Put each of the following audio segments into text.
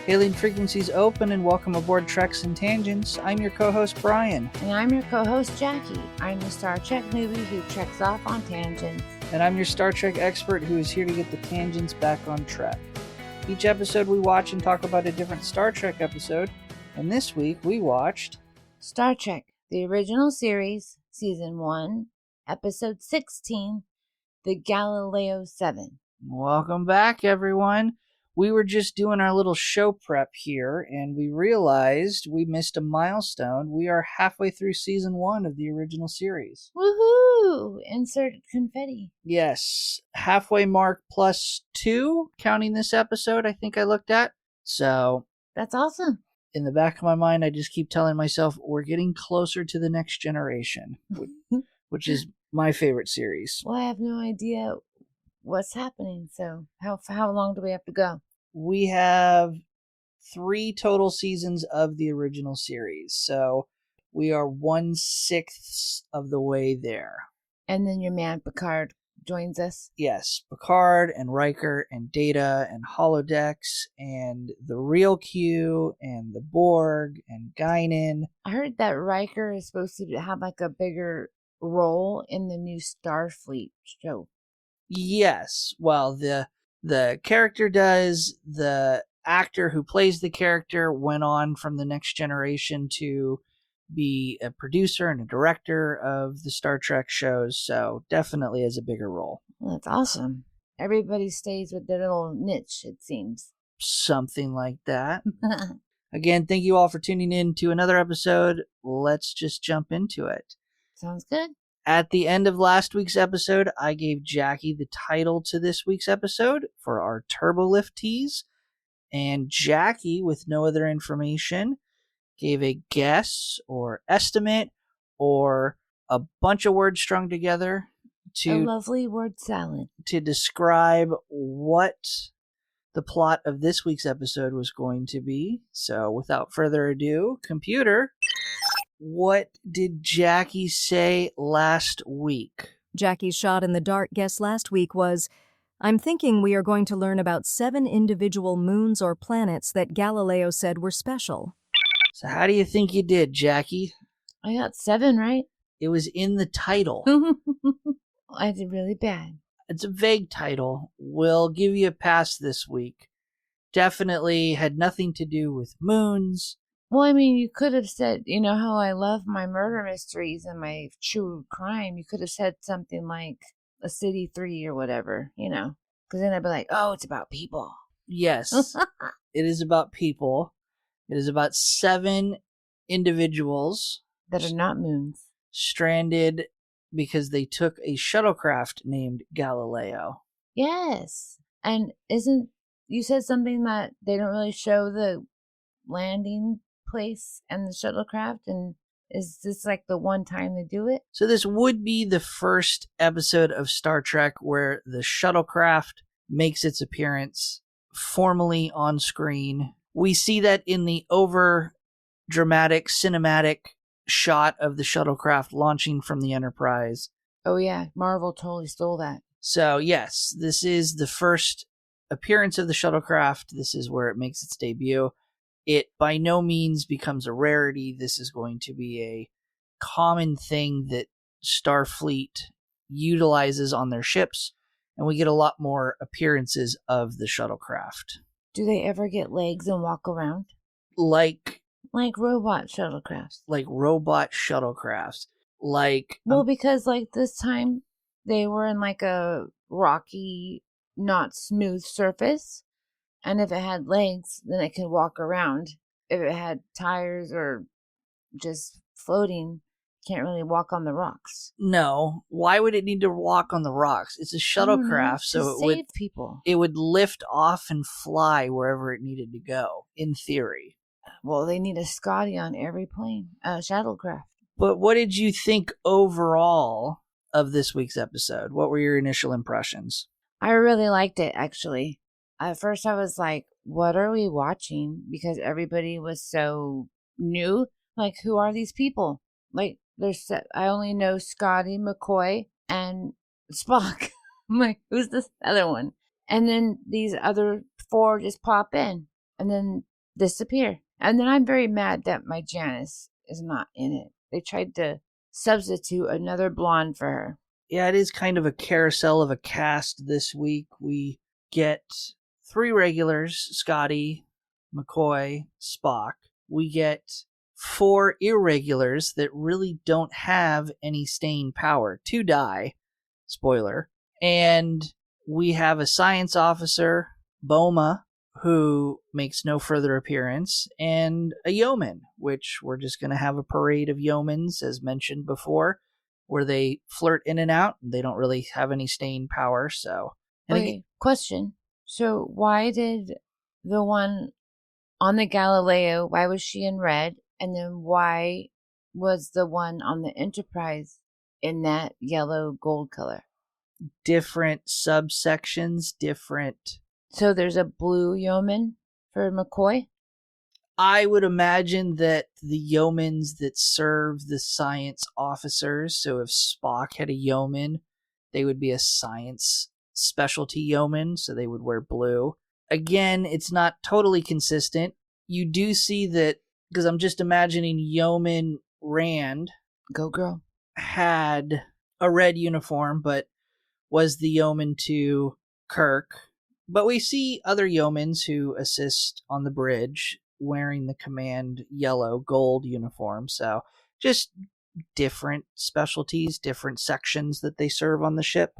Hailing frequencies open and welcome aboard Treks and Tangents. I'm your co-host Brian. And I'm your co-host Jackie. I'm the Star Trek newbie who treks off on tangents. And I'm your Star Trek expert who is here to get the tangents back on track. Each episode we watch and talk about a different Star Trek episode. And this week we watched Star Trek, the original series, Season 1, Episode 16, the Galileo 7. Welcome back, everyone. We were just doing our little show prep here, and we realized we missed a milestone. We are halfway through Season 1 of the original series. Woohoo! Insert confetti. Yes, halfway mark plus 2, counting this episode, I think I looked at. So, that's awesome. In the back of my mind, I just keep telling myself, we're getting closer to the next generation, which is my favorite series. Well, I have no idea what's happening, so how long do we have to go? We have 3 total seasons of the original series, so we are 1/6 of the way there. And then your man Picard joins us? Yes, Picard and Riker and Data and Holodecks and the real Q and the Borg and Guinan. I heard that Riker is supposed to have like a bigger role in the new Starfleet show. Yes, well, the character does. The actor who plays the character went on from the Next Generation to be a producer and a director of the Star Trek shows, so definitely has a bigger role. Well, that's awesome. Everybody stays with their little niche, it seems. Something like that. Again, thank you all for tuning in to another episode. Let's just jump into it. Sounds good. At the end of last week's episode, I gave Jaci the title to this week's episode for our Turbolift tease, and Jaci, with no other information, gave a guess or estimate or a bunch of words strung together a lovely word salad to describe what the plot of this week's episode was going to be. So without further ado, computer, what did Jaci say last week? Jackie's shot in the dark guess last week was, I'm thinking we are going to learn about 7 individual moons or planets that Galileo said were special. So how do you think you did, Jaci? I got 7 right. It was in the title. I did really bad. It's a vague title. We'll give you a pass this week. Definitely had nothing to do with moons. Well, I mean, you could have said, you know how I love my murder mysteries and my true crime. You could have said something like A City 3 or whatever, you know. Because then I'd be like, oh, it's about people. Yes, it is about people. It is about 7 individuals that are not moons, stranded because they took a shuttlecraft named Galileo. Yes. And you said something that they don't really show the landing place and the shuttlecraft, and is this like the one time they do it? So this would be the first episode of Star Trek where the shuttlecraft makes its appearance formally on screen. We see that in the over dramatic cinematic shot of the shuttlecraft launching from the Enterprise. Oh yeah, Marvel totally stole that. So yes, this is the first appearance of the shuttlecraft. This is where it makes its debut. It by no means becomes a rarity. This is going to be a common thing that Starfleet utilizes on their ships, and we get a lot more appearances of the shuttlecraft. Do they ever get legs and walk around? Like robot shuttlecrafts. Like robot shuttlecrafts. Well, because like this time they were in like a rocky, not smooth surface. And if it had legs, then it could walk around. If it had tires or just floating, can't really walk on the rocks. No. Why would it need to walk on the rocks? It's a shuttlecraft, so it would lift off and fly wherever it needed to go, in theory. Well, they need a Scotty on every plane, shuttlecraft. But what did you think overall of this week's episode? What were your initial impressions? I really liked it, actually. At first, I was like, what are we watching? Because everybody was so new. Like, who are these people? Like, I only know Scotty, McCoy, and Spock. I'm like, who's this other one? And then these other 4 just pop in. And then disappear. And then I'm very mad that my Janice is not in it. They tried to substitute another blonde for her. Yeah, it is kind of a carousel of a cast this week. We get 3 regulars, Scotty, McCoy, Spock. We get 4 irregulars that really don't have any staying power. 2 die. Spoiler. And we have a science officer, Boma, who makes no further appearance, and a yeoman, which we're just going to have a parade of yeomans, as mentioned before, where they flirt in and out. They don't really have any staying power, so... Wait, question. So why did the one on the Galileo, why was she in red? And then why was the one on the Enterprise in that yellow gold color? Different subsections, different... So there's a blue yeoman for McCoy? I would imagine that the yeomans that serve the science officers, so if Spock had a yeoman, they would be a science specialty yeoman, so they would wear blue. Again, it's not totally consistent. You do see that, because I'm just imagining Yeoman Rand. Go girl. Had a red uniform, but was the yeoman to Kirk. But we see other yeomans who assist on the bridge wearing the command yellow gold uniform. So just different specialties, different sections that they serve on the ship.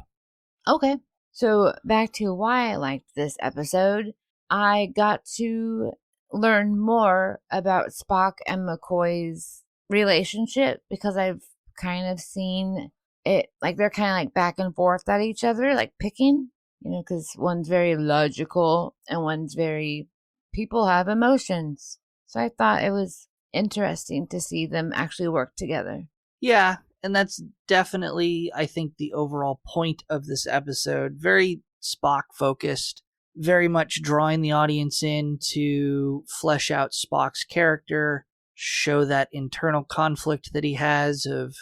Okay. So back to why I liked this episode. I got to learn more about Spock and McCoy's relationship because I've kind of seen it, like they're kind of like back and forth at each other, like picking, because one's very logical and one's very, people have emotions. So I thought it was interesting to see them actually work together. Yeah, and that's definitely, I think, the overall point of this episode. Very Spock focused, very much drawing the audience in to flesh out Spock's character, show that internal conflict that he has of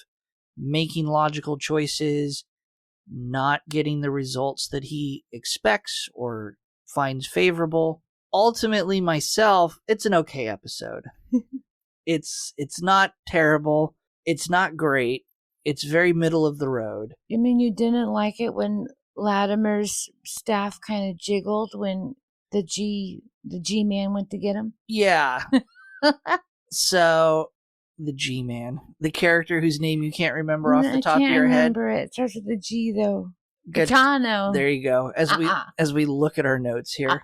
making logical choices, not getting the results that he expects or finds favorable. Ultimately, myself, it's an okay episode. It's not terrible. It's not great. It's very middle of the road. You mean you didn't like it when Latimer's staff kind of jiggled when the G-Man went to get him? Yeah. So, the G-Man, the character whose name you can't remember off the top of your head. I can't remember it. It starts with a G, though. Gaetano. There you go. As we look at our notes here.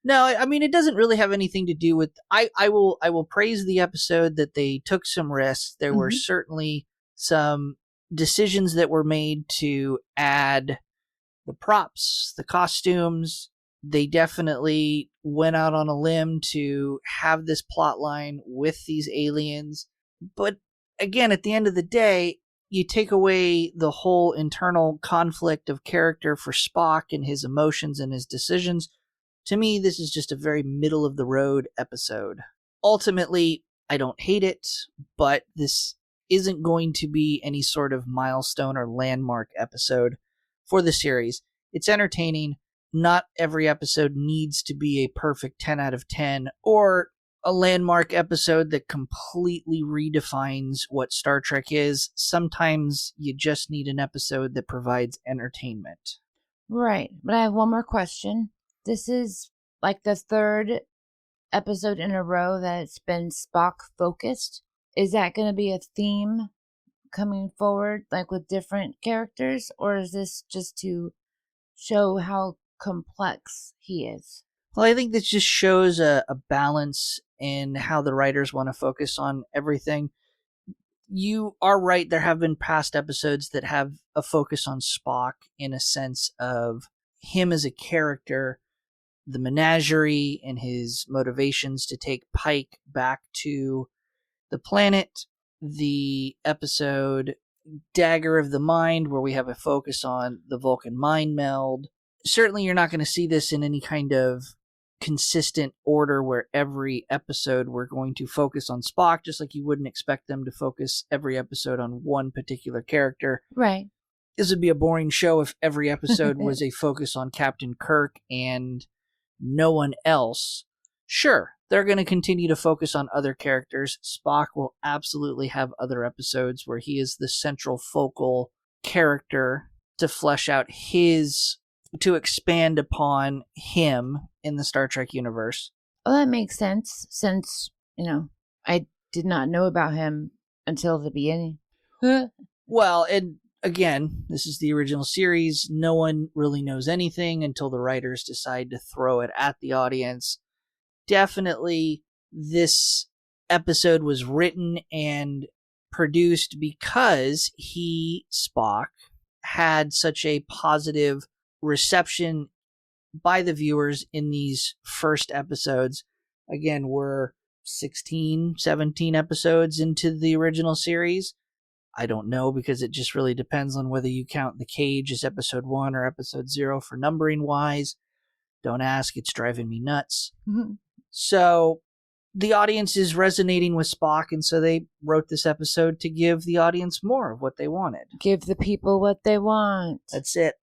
No, I mean, it doesn't really have anything to do with... I will praise the episode that they took some risks. There were certainly some decisions that were made to add the props, the costumes. They definitely went out on a limb to have this plot line with these aliens. But again, at the end of the day, you take away the whole internal conflict of character for Spock and his emotions and his decisions. To me, this is just a very middle-of-the-road episode. Ultimately, I don't hate it, but this isn't going to be any sort of milestone or landmark episode for the series. It's entertaining. Not every episode needs to be a perfect 10 out of 10 or a landmark episode that completely redefines what Star Trek is. Sometimes you just need an episode that provides entertainment. Right, but I have one more question. This is like the third episode in a row that it's been Spock focused. Is that going to be a theme coming forward, like with different characters, or is this just to show how complex he is? Well, I think this just shows a balance in how the writers want to focus on everything. You are right, there have been past episodes that have a focus on Spock in a sense of him as a character, the menagerie and his motivations to take Pike back to the planet, the episode Dagger of the Mind, where we have a focus on the Vulcan mind meld. Certainly you're not going to see this in any kind of consistent order where every episode we're going to focus on Spock, just like you wouldn't expect them to focus every episode on one particular character. Right. This would be a boring show if every episode was a focus on Captain Kirk and no one else. Sure, they're going to continue to focus on other characters. Spock will absolutely have other episodes where he is the central focal character to flesh out to expand upon him in the Star Trek universe. Oh, that makes sense, since, I did not know about him until the beginning. Well, and again, this is the original series. No one really knows anything until the writers decide to throw it at the audience. Definitely, this episode was written and produced because Spock, had such a positive reception by the viewers in these first episodes. Again, we're 16, 17 episodes into the original series. I don't know, because it just really depends on whether you count The Cage as episode 1 or episode 0 for numbering wise. Don't ask, it's driving me nuts. Mm-hmm. So the audience is resonating with Spock, and so they wrote this episode to give the audience more of what they wanted. Give the people what they want. That's it.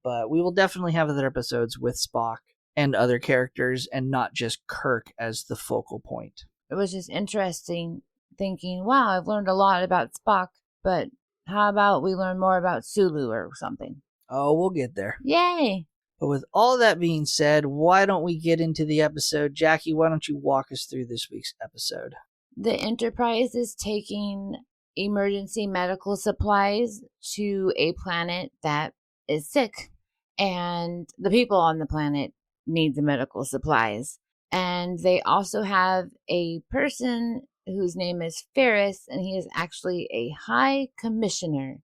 But we will definitely have other episodes with Spock and other characters, and not just Kirk as the focal point. It was just interesting thinking, wow, I've learned a lot about Spock, but how about we learn more about Sulu or something? Oh, we'll get there. Yay! But with all that being said, why don't we get into the episode? Jackie, why don't you walk us through this week's episode? The Enterprise is taking emergency medical supplies to a planet that is sick, and the people on the planet need the medical supplies. And they also have a person whose name is Ferris, and he is actually a high commissioner,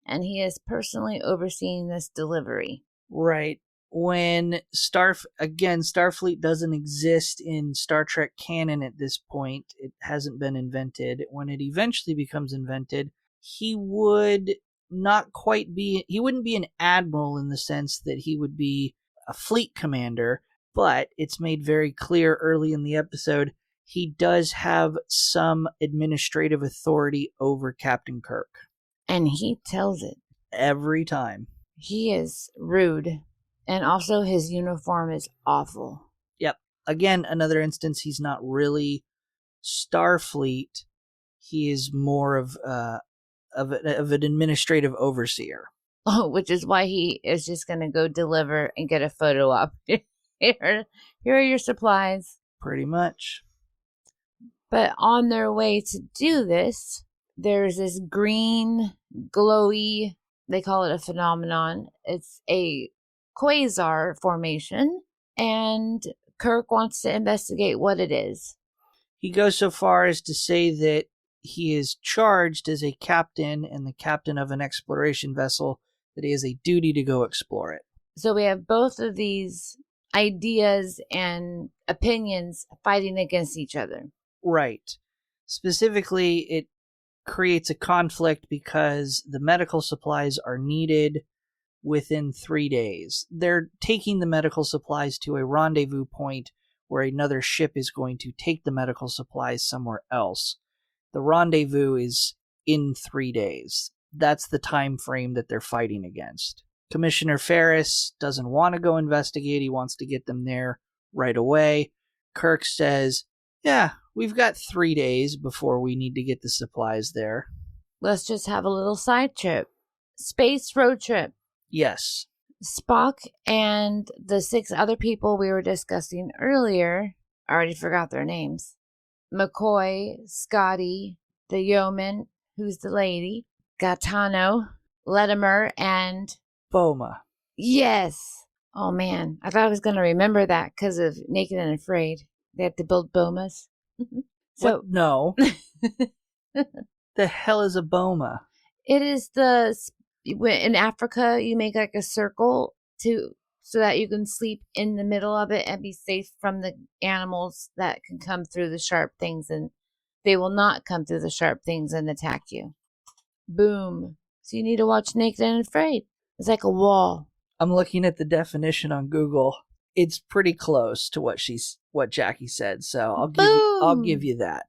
and he is personally overseeing this delivery. Right. When Starfleet doesn't exist in Star Trek canon at this point. It hasn't been invented. When it eventually becomes invented, he wouldn't be an admiral in the sense that he would be a fleet commander, but it's made very clear early in the episode he does have some administrative authority over Captain Kirk. And he tells it. Every time. He is rude. And also his uniform is awful. Yep. Again, another instance, he's not really Starfleet. He is more of an administrative overseer. Oh, which is why he is just going to go deliver and get a photo op. Here are your supplies. Pretty much. But on their way to do this, there's this green, glowy, they call it a phenomenon. It's a quasar formation, and Kirk wants to investigate what it is. He goes so far as to say that he is charged as a captain and the captain of an exploration vessel, that he has a duty to go explore it. So we have both of these ideas and opinions fighting against each other. Right. Specifically, it creates a conflict because the medical supplies are needed within 3 days. They're taking the medical supplies to a rendezvous point where another ship is going to take the medical supplies somewhere else. The rendezvous is in 3 days. That's the time frame that they're fighting against. Commissioner Ferris doesn't want to go investigate. He wants to get them there right away. Kirk says, yeah, we've got 3 days before we need to get the supplies there. Let's just have a little side trip. Space road trip. Yes. Spock and the 6 other people we were discussing earlier, I already forgot their names. McCoy, Scotty, the yeoman, who's the lady, Gaetano, Latimer, and Boma. Yes. Oh man, I thought I was going to remember that because of Naked and Afraid. They had to build bomas. So what? No. The hell is a boma? It is in Africa, you make like a circle so that you can sleep in the middle of it and be safe from the animals that can come through the sharp things, and they will not come through the sharp things and attack you. Boom. So you need to watch Naked and Afraid. It's like a wall. I'm looking at the definition on Google. It's pretty close to what Jackie said, so I'll give you that.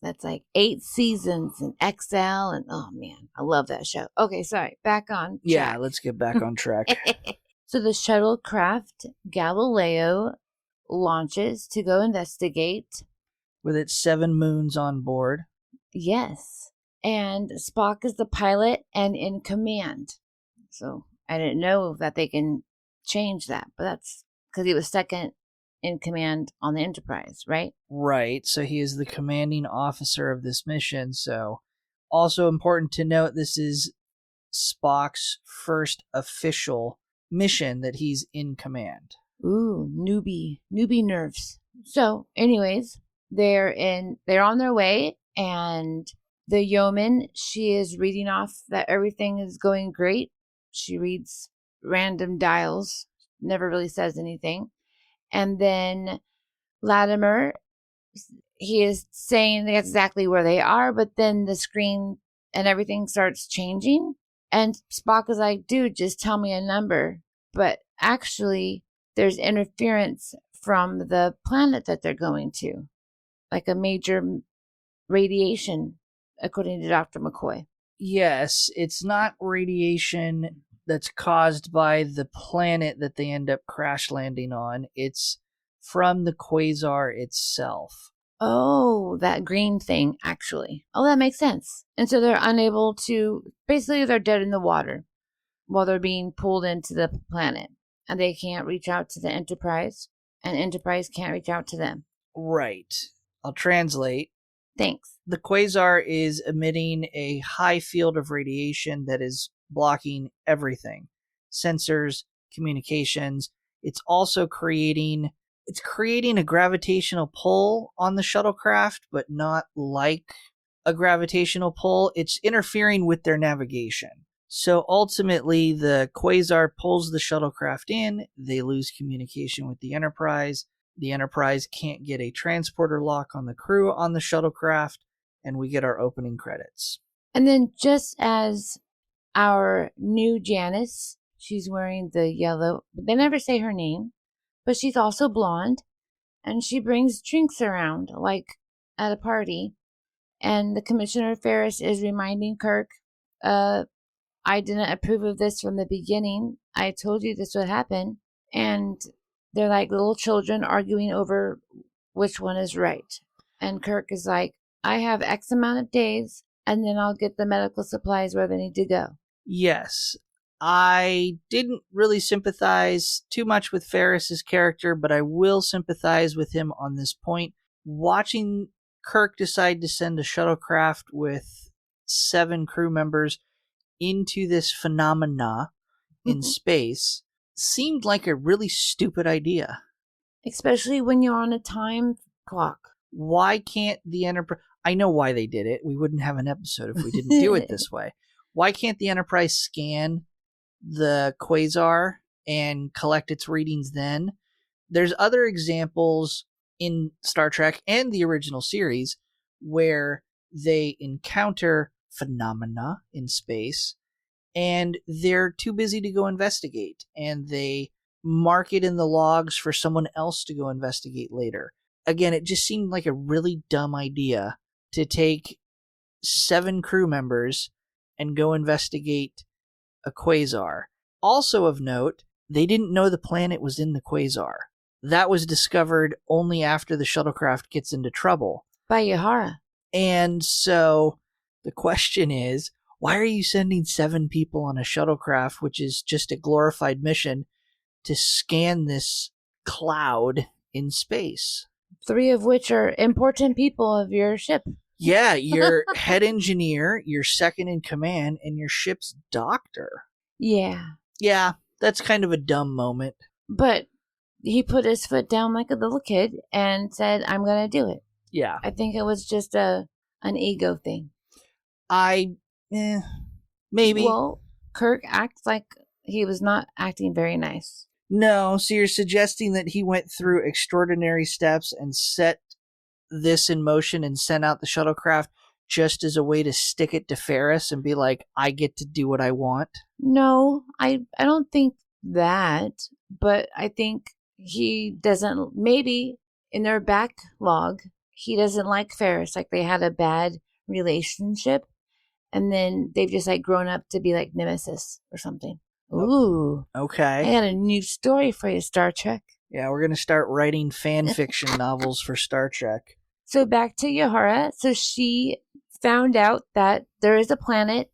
That's like 8 seasons and XL, and oh man, I love that show. Okay, sorry, back on track. Yeah, let's get back on track. So the shuttlecraft Galileo launches to go investigate. With its 7 moons on board. Yes. And Spock is the pilot and in command. So I didn't know that they can change that, but that's because he was second in command on the Enterprise, right? Right. So he is the commanding officer of this mission. So also important to note, this is Spock's first official mission that he's in command. Ooh, newbie nerves. So anyways, they're on their way, and the yeoman, she is reading off that everything is going great. She reads random dials, never really says anything. And then Latimer, he is saying exactly where they are, but then the screen and everything starts changing. And Spock is like, dude, just tell me a number. But actually, there's interference from the planet that they're going to, like a major radiation, according to Dr. McCoy. Yes, it's not radiation that's caused by the planet that they end up crash landing on. It's from the quasar itself. Oh, that green thing, actually. Oh, that makes sense. And so they're unable to, basically they're dead in the water while they're being pulled into the planet. And they can't reach out to the Enterprise, and Enterprise can't reach out to them. Right. I'll translate. Thanks. The quasar is emitting a high field of radiation that is blocking everything. Sensors, communications. It's also creating a gravitational pull on the shuttlecraft, but not like a gravitational pull. It's interfering with their navigation. So ultimately, the quasar pulls the shuttlecraft in. They lose communication with the Enterprise. The Enterprise can't get a transporter lock on the crew on the shuttlecraft, and we get our opening credits. And then just as our new Janice, she's wearing the yellow, they never say her name, but she's also blonde, and she brings drinks around, like at a party. And the Commissioner Ferris is reminding Kirk, I didn't approve of this from the beginning. I told you this would happen. And they're like little children arguing over which one is right. And Kirk is like, I have X amount of days, and then I'll get the medical supplies where they need to go. Yes. I didn't really sympathize too much with Ferris's character, but I will sympathize with him on this point. Watching Kirk decide to send a shuttlecraft with 7 crew members into this phenomena in space seemed like a really stupid idea. Especially when you're on a time clock. Why can't the Enterprise... I know why they did it. We wouldn't have an episode if we didn't do it this way. Why can't the Enterprise scan the quasar and collect its readings then? There's other examples in Star Trek and the original series where they encounter phenomena in space and they're too busy to go investigate, and they mark it in the logs for someone else to go investigate later. Again, it just seemed like a really dumb idea to take 7 crew members and go investigate a quasar. Also of note, they didn't know the planet was in the quasar. That was discovered only after the shuttlecraft gets into trouble. By Yahara. And so the question is, why are you sending 7 people on a shuttlecraft, which is just a glorified mission, to scan this cloud in space? 3 of which are important people of your ship. Yeah, your head engineer, your second in command, and your ship's doctor. Yeah. Yeah, that's kind of a dumb moment. But he put his foot down like a little kid and said, I'm going to do it. Yeah. I think it was just an ego thing. Maybe. Well, Kirk acts like he was not acting very nice. No, so you're suggesting that he went through extraordinary steps and set this in motion and sent out the shuttlecraft just as a way to stick it to Ferris and be like, I get to do what I want? No, I don't think that, but I think he doesn't, maybe in their backlog, he doesn't like Ferris, like they had a bad relationship, and then they've just like grown up to be like nemesis or something. Ooh. Okay. I got a new story for you, Star Trek. Yeah, we're going to start writing fan fiction novels for Star Trek. So back to Yahara. So she found out that there is a planet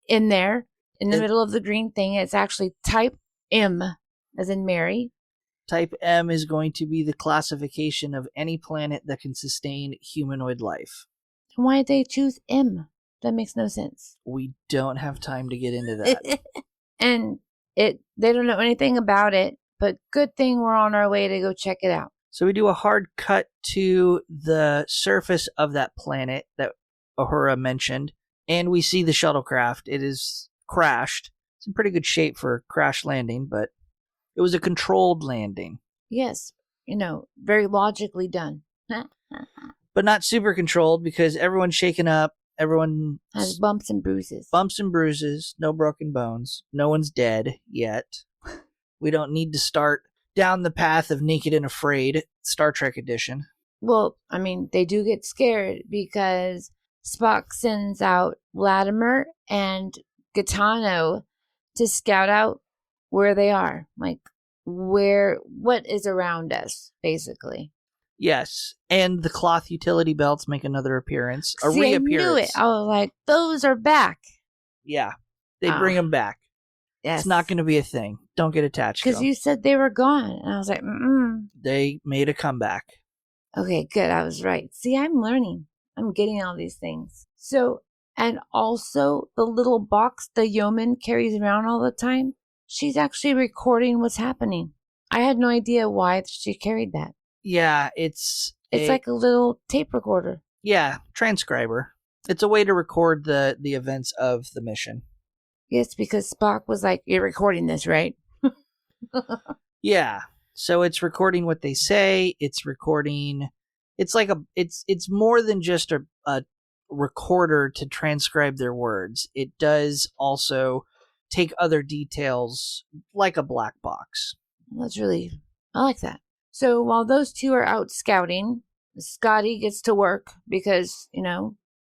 in there in the middle of the green thing. It's actually type M, as in Mary. Type M is going to be the classification of any planet that can sustain humanoid life. Why did they choose M? That makes no sense. We don't have time to get into that. And they don't know anything about it, but good thing we're on our way to go check it out. So we do a hard cut to the surface of that planet that Uhura mentioned, and we see the shuttlecraft. It is crashed. It's in pretty good shape for a crash landing, but it was a controlled landing. Yes, very logically done. But not super controlled because everyone's shaken up. Everyone has bumps and bruises. Bumps and bruises, no broken bones. No one's dead yet. We don't need to start down the path of Naked and Afraid, Star Trek edition. Well, I mean, they do get scared because Spock sends out Latimer and Gaetano to scout out where they are. Like, what is around us, basically. Yes, and the cloth utility belts make another appearance. A See, reappearance. I knew it. I was like, those are back. Yeah, they bring them back. Yes. It's not going to be a thing. Don't get attached to them. Because you said they were gone. And I was like, They made a comeback. Okay, good. I was right. See, I'm learning. I'm getting all these things. So, and also the little box the yeoman carries around all the time, she's actually recording what's happening. I had no idea why she carried that. Yeah, it's like a little tape recorder. Yeah, transcriber. It's a way to record the events of the mission. Yes, because Spock was like, "You're recording this, right?" Yeah. So it's recording what they say. It's recording. It's like it's more than just a recorder to transcribe their words. It does also take other details like a black box. I like that. So while those two are out scouting, Scotty gets to work because,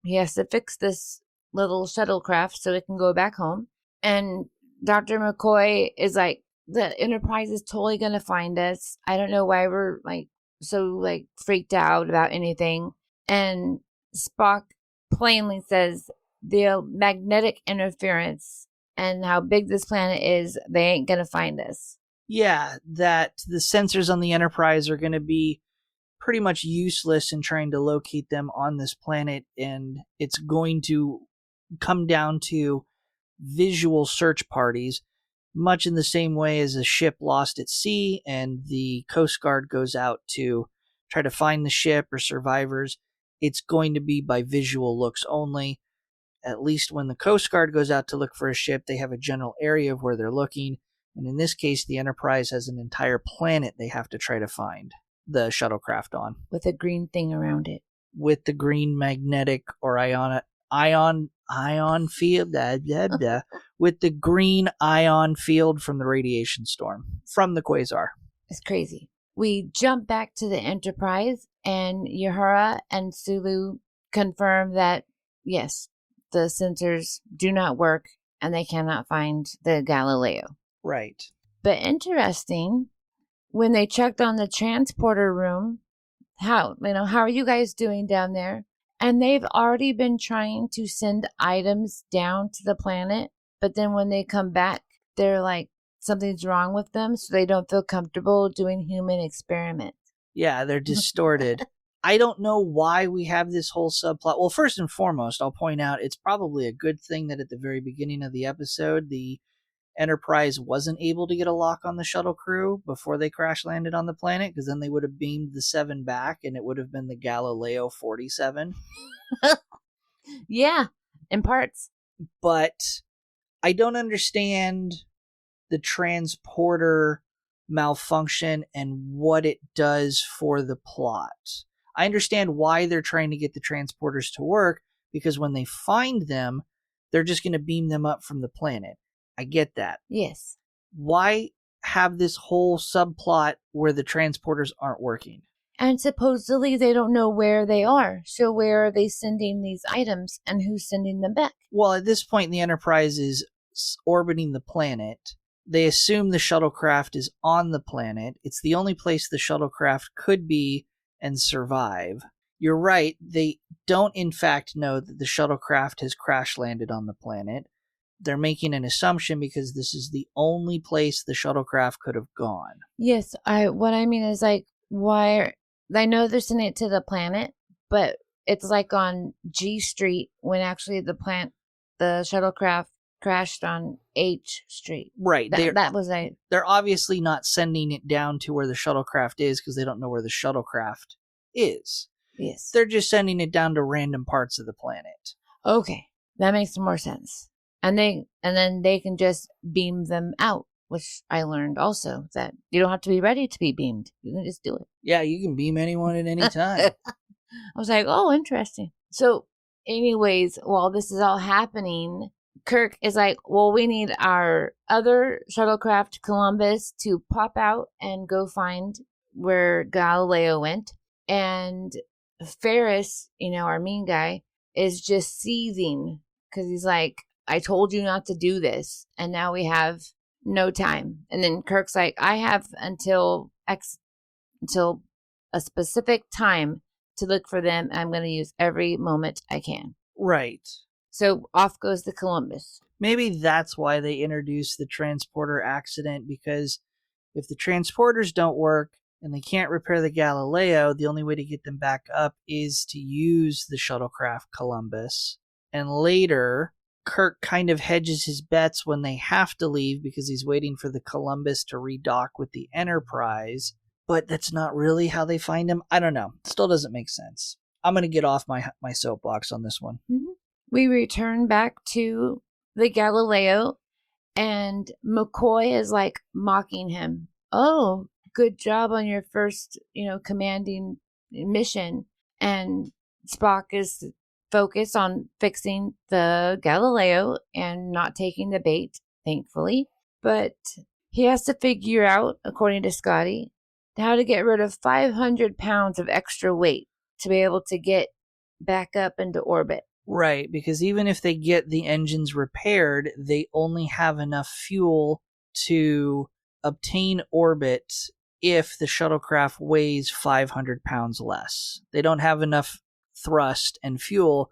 he has to fix this little shuttlecraft so it can go back home. And Dr. McCoy is like, the Enterprise is totally going to find us. I don't know why we're so freaked out about anything. And Spock plainly says the magnetic interference and how big this planet is, they ain't going to find us. Yeah, that the sensors on the Enterprise are going to be pretty much useless in trying to locate them on this planet, and it's going to come down to visual search parties, much in the same way as a ship lost at sea and the Coast Guard goes out to try to find the ship or survivors. It's going to be by visual looks only. At least when the Coast Guard goes out to look for a ship, they have a general area of where they're looking. And in this case, the Enterprise has an entire planet they have to try to find the shuttlecraft on. With a green thing around it. With the green magnetic or ion field, with the green ion field from the radiation storm, from the quasar. It's crazy. We jump back to the Enterprise, and Uhura and Sulu confirm that, yes, the sensors do not work, and they cannot find the Galileo. Right. But interesting, when they checked on the transporter room, how are you guys doing down there? And they've already been trying to send items down to the planet, but then when they come back, they're like, something's wrong with them, so they don't feel comfortable doing human experiments. Yeah, they're distorted. I don't know why we have this whole subplot. Well, first and foremost, I'll point out it's probably a good thing that at the very beginning of the episode, the Enterprise wasn't able to get a lock on the shuttle crew before they crash landed on the planet, because then they would have beamed the 7 back and it would have been the Galileo 47. Yeah, in parts. But I don't understand the transporter malfunction and what it does for the plot. I understand why they're trying to get the transporters to work, because when they find them, they're just going to beam them up from the planet. I get that. Yes. Why have this whole subplot where the transporters aren't working? And supposedly they don't know where they are. So where are they sending these items and who's sending them back? Well, at this point, the Enterprise is orbiting the planet They assume the shuttlecraft is on the planet. It's the only place the shuttlecraft could be and survive. You're right, they don't in fact know that the shuttlecraft has crash landed on the planet. They're making an assumption because this is the only place the shuttlecraft could have gone. Yes, what I mean is like, why I know they're sending it to the planet, but it's like on G Street when actually the shuttlecraft crashed on H Street. Right. They're obviously not sending it down to where the shuttlecraft is because they don't know where the shuttlecraft is. Yes. They're just sending it down to random parts of the planet. Okay. That makes more sense. And then they can just beam them out, which I learned also that you don't have to be ready to be beamed. You can just do it. Yeah, you can beam anyone at any time. I was like, oh, interesting. So anyways, while this is all happening, Kirk is like, well, we need our other shuttlecraft, Columbus, to pop out and go find where Galileo went. And Ferris, our mean guy, is just seething because he's like, I told you not to do this. And now we have no time. And then Kirk's like, I have until a specific time to look for them. And I'm going to use every moment I can. Right. So off goes the Columbus. Maybe that's why they introduced the transporter accident, because if the transporters don't work and they can't repair the Galileo, the only way to get them back up is to use the shuttlecraft Columbus. And later, Kirk kind of hedges his bets when they have to leave because he's waiting for the Columbus to redock with the Enterprise. But that's not really how they find him. I don't know. Still doesn't make sense. I'm going to get off my soapbox on this one. Mm-hmm. We return back to the Galileo, and McCoy is like mocking him. Oh, good job on your first, commanding mission. And Spock is focused on fixing the Galileo and not taking the bait, thankfully. But he has to figure out, according to Scotty, how to get rid of 500 pounds of extra weight to be able to get back up into orbit. Right, because even if they get the engines repaired, they only have enough fuel to obtain orbit if the shuttlecraft weighs 500 pounds less. They don't have enough thrust and fuel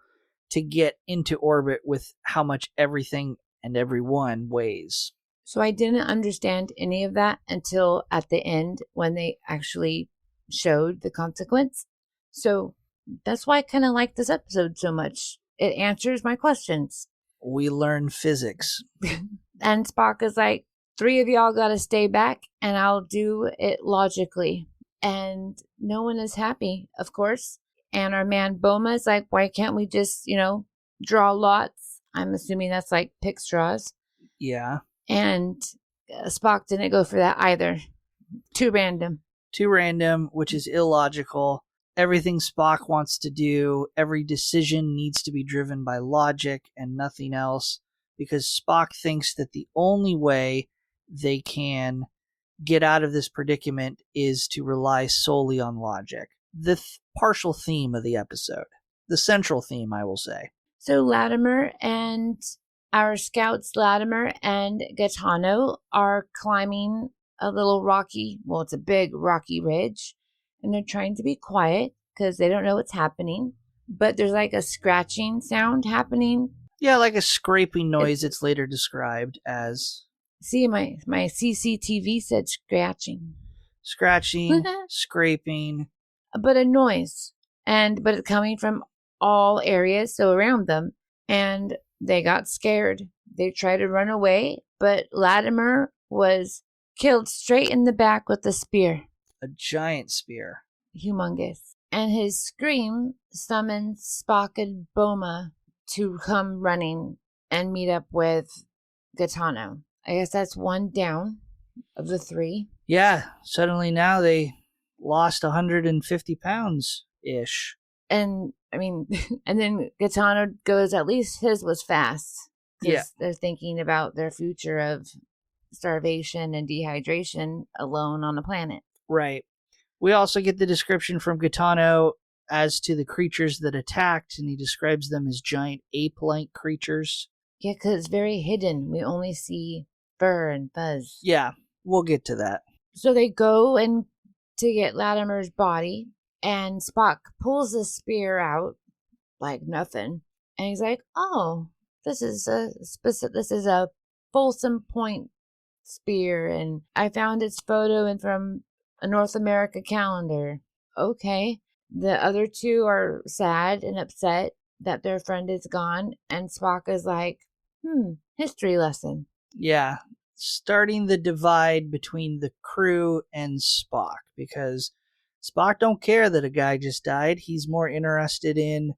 to get into orbit with how much everything and everyone weighs. So I didn't understand any of that until at the end when they actually showed the consequence. So that's why I kind of like this episode so much. It answers my questions. We learn physics. And Spock is like, 3 of y'all got to stay back and I'll do it logically. And no one is happy, of course. And our man Boma is like, why can't we just, draw lots? I'm assuming that's like pick straws. Yeah. And Spock didn't go for that either. Too random, which is illogical. Everything Spock wants to do, every decision needs to be driven by logic and nothing else, because Spock thinks that the only way they can get out of this predicament is to rely solely on logic. The partial theme of the episode. The central theme, I will say. So Latimer and our scouts, Latimer and Gaetano, are climbing a little rocky, well, it's a big rocky ridge. And they're trying to be quiet because they don't know what's happening. But there's like a scratching sound happening. Yeah, like a scraping noise. It's later described as. See, my CCTV said scratching. Scratching, scraping. But a noise. But it's coming from all areas, so around them. And they got scared. They tried to run away, but Latimer was killed straight in the back with a spear. A giant spear. Humongous. And his scream summons Spock and Boma to come running and meet up with Gaetano. I guess that's one down of the 3. Yeah, suddenly now they lost 150 pounds-ish. And, and then Gaetano goes, at least his was fast. Yeah. They're thinking about their future of starvation and dehydration alone on a planet. Right. We also get the description from Gaetano as to the creatures that attacked, and he describes them as giant ape-like creatures. Yeah, because it's very hidden. We only see fur and fuzz. Yeah, we'll get to that. So they go and to get Latimer's body, and Spock pulls the spear out like nothing, and he's like, "Oh, this is a Folsom Point spear, and I found its photo in from a North America calendar." Okay. The other two are sad and upset that their friend is gone, and Spock is like, history lesson. Yeah, starting the divide between the crew and Spock, because Spock don't care that a guy just died. He's more interested in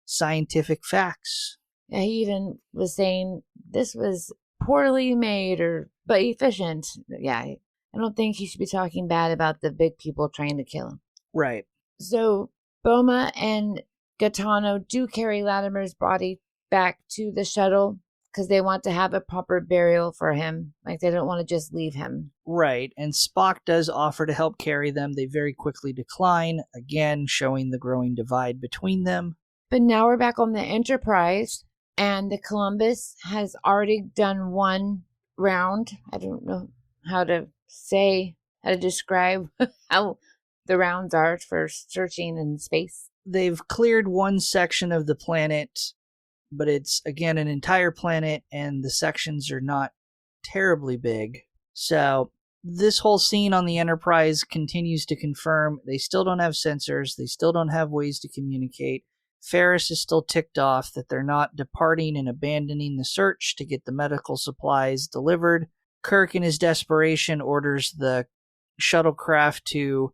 scientific facts. Yeah, he even was saying this was poorly made but efficient. Yeah, I don't think he should be talking bad about the big people trying to kill him. Right. So Boma and Gaetano do carry Latimer's body back to the shuttle because they want to have a proper burial for him. Like, they don't want to just leave him. Right, and Spock does offer to help carry them. They very quickly decline, again showing the growing divide between them. But now we're back on the Enterprise, and the Columbus has already done one round. I don't know how to describe how the rounds are for searching in space. They've cleared one section of the planet, but it's, again, an entire planet, and the sections are not terribly big. So this whole scene on the Enterprise continues to confirm they still don't have sensors, they still don't have ways to communicate. Ferris is still ticked off that they're not departing and abandoning the search to get the medical supplies delivered. Kirk, in his desperation, orders the shuttlecraft to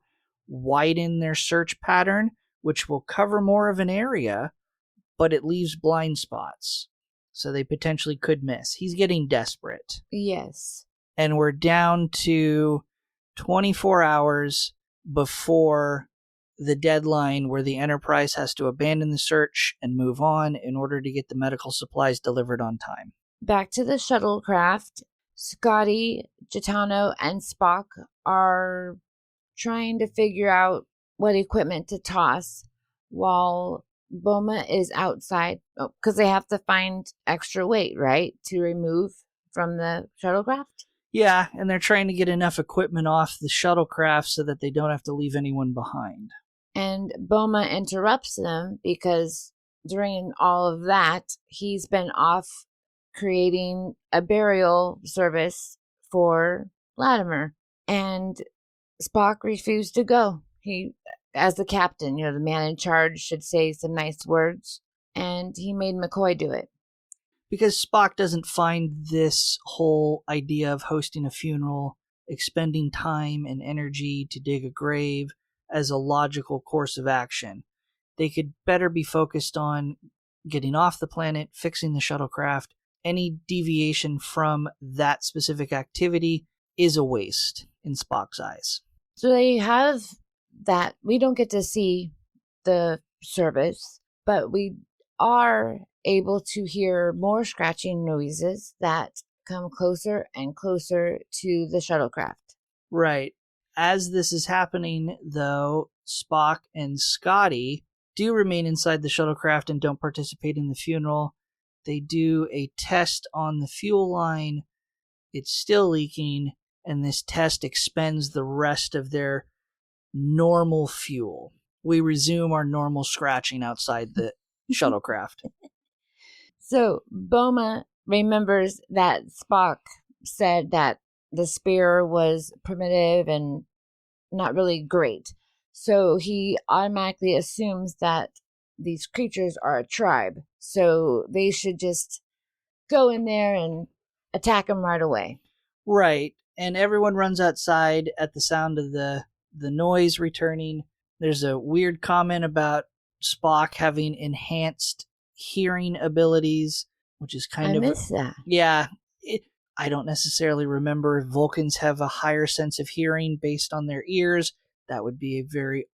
widen their search pattern, which will cover more of an area, but it leaves blind spots, so they potentially could miss. He's getting desperate. Yes. And we're down to 24 hours before the deadline where the Enterprise has to abandon the search and move on in order to get the medical supplies delivered on time. Back to the shuttlecraft. Scotty, Gaetano, and Spock are trying to figure out what equipment to toss while Boma is outside, because they have to find extra weight, right, to remove from the shuttlecraft? Yeah, and they're trying to get enough equipment off the shuttlecraft so that they don't have to leave anyone behind. And Boma interrupts them because during all of that, he's been off creating a burial service for Latimer. And Spock refused to go. He, as the captain, the man in charge, should say some nice words. And he made McCoy do it. Because Spock doesn't find this whole idea of hosting a funeral, expending time and energy to dig a grave, as a logical course of action. They could better be focused on getting off the planet, fixing the shuttlecraft. Any deviation from that specific activity is a waste in Spock's eyes. So they have that. We don't get to see the service, but we are able to hear more scratching noises that come closer and closer to the shuttlecraft. Right. As this is happening, though, Spock and Scotty do remain inside the shuttlecraft and don't participate in the funeral. They do a test on the fuel line. It's still leaking, and this test expends the rest of their normal fuel. We resume our normal scratching outside the shuttlecraft. So Boma remembers that Spock said that the spear was primitive and not really great. So he automatically assumes that these creatures are a tribe. So they should just go in there and attack them right away. Right. And everyone runs outside at the sound of the noise returning. There's a weird comment about Spock having enhanced hearing abilities, which is kind of... I miss that. Yeah. I don't necessarily remember if Vulcans have a higher sense of hearing based on their ears. That would be a very,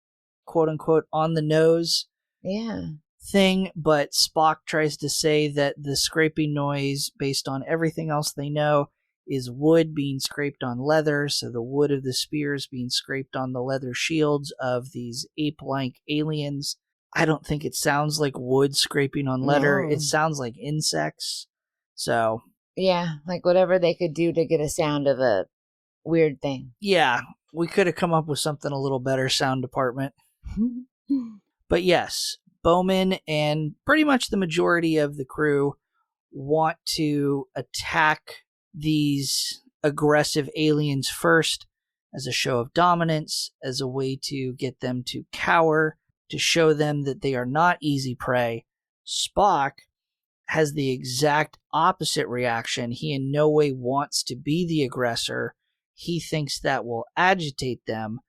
quote-unquote, on-the-nose thing. But Spock tries to say that the scraping noise, based on everything else they know, is wood being scraped on leather, so the wood of the spears being scraped on the leather shields of these ape-like aliens. I don't think it sounds like wood scraping on leather. No. It sounds like insects. So Yeah, like whatever they could do to get a sound of a weird thing. Yeah, we could have come up with something a little better, sound department. But yes, Bowman and pretty much the majority of the crew want to attack these aggressive aliens first as a show of dominance, as a way to get them to cower, to show them that they are not easy prey. Spock has the exact opposite reaction. He in no way wants to be the aggressor. He thinks that will agitate them.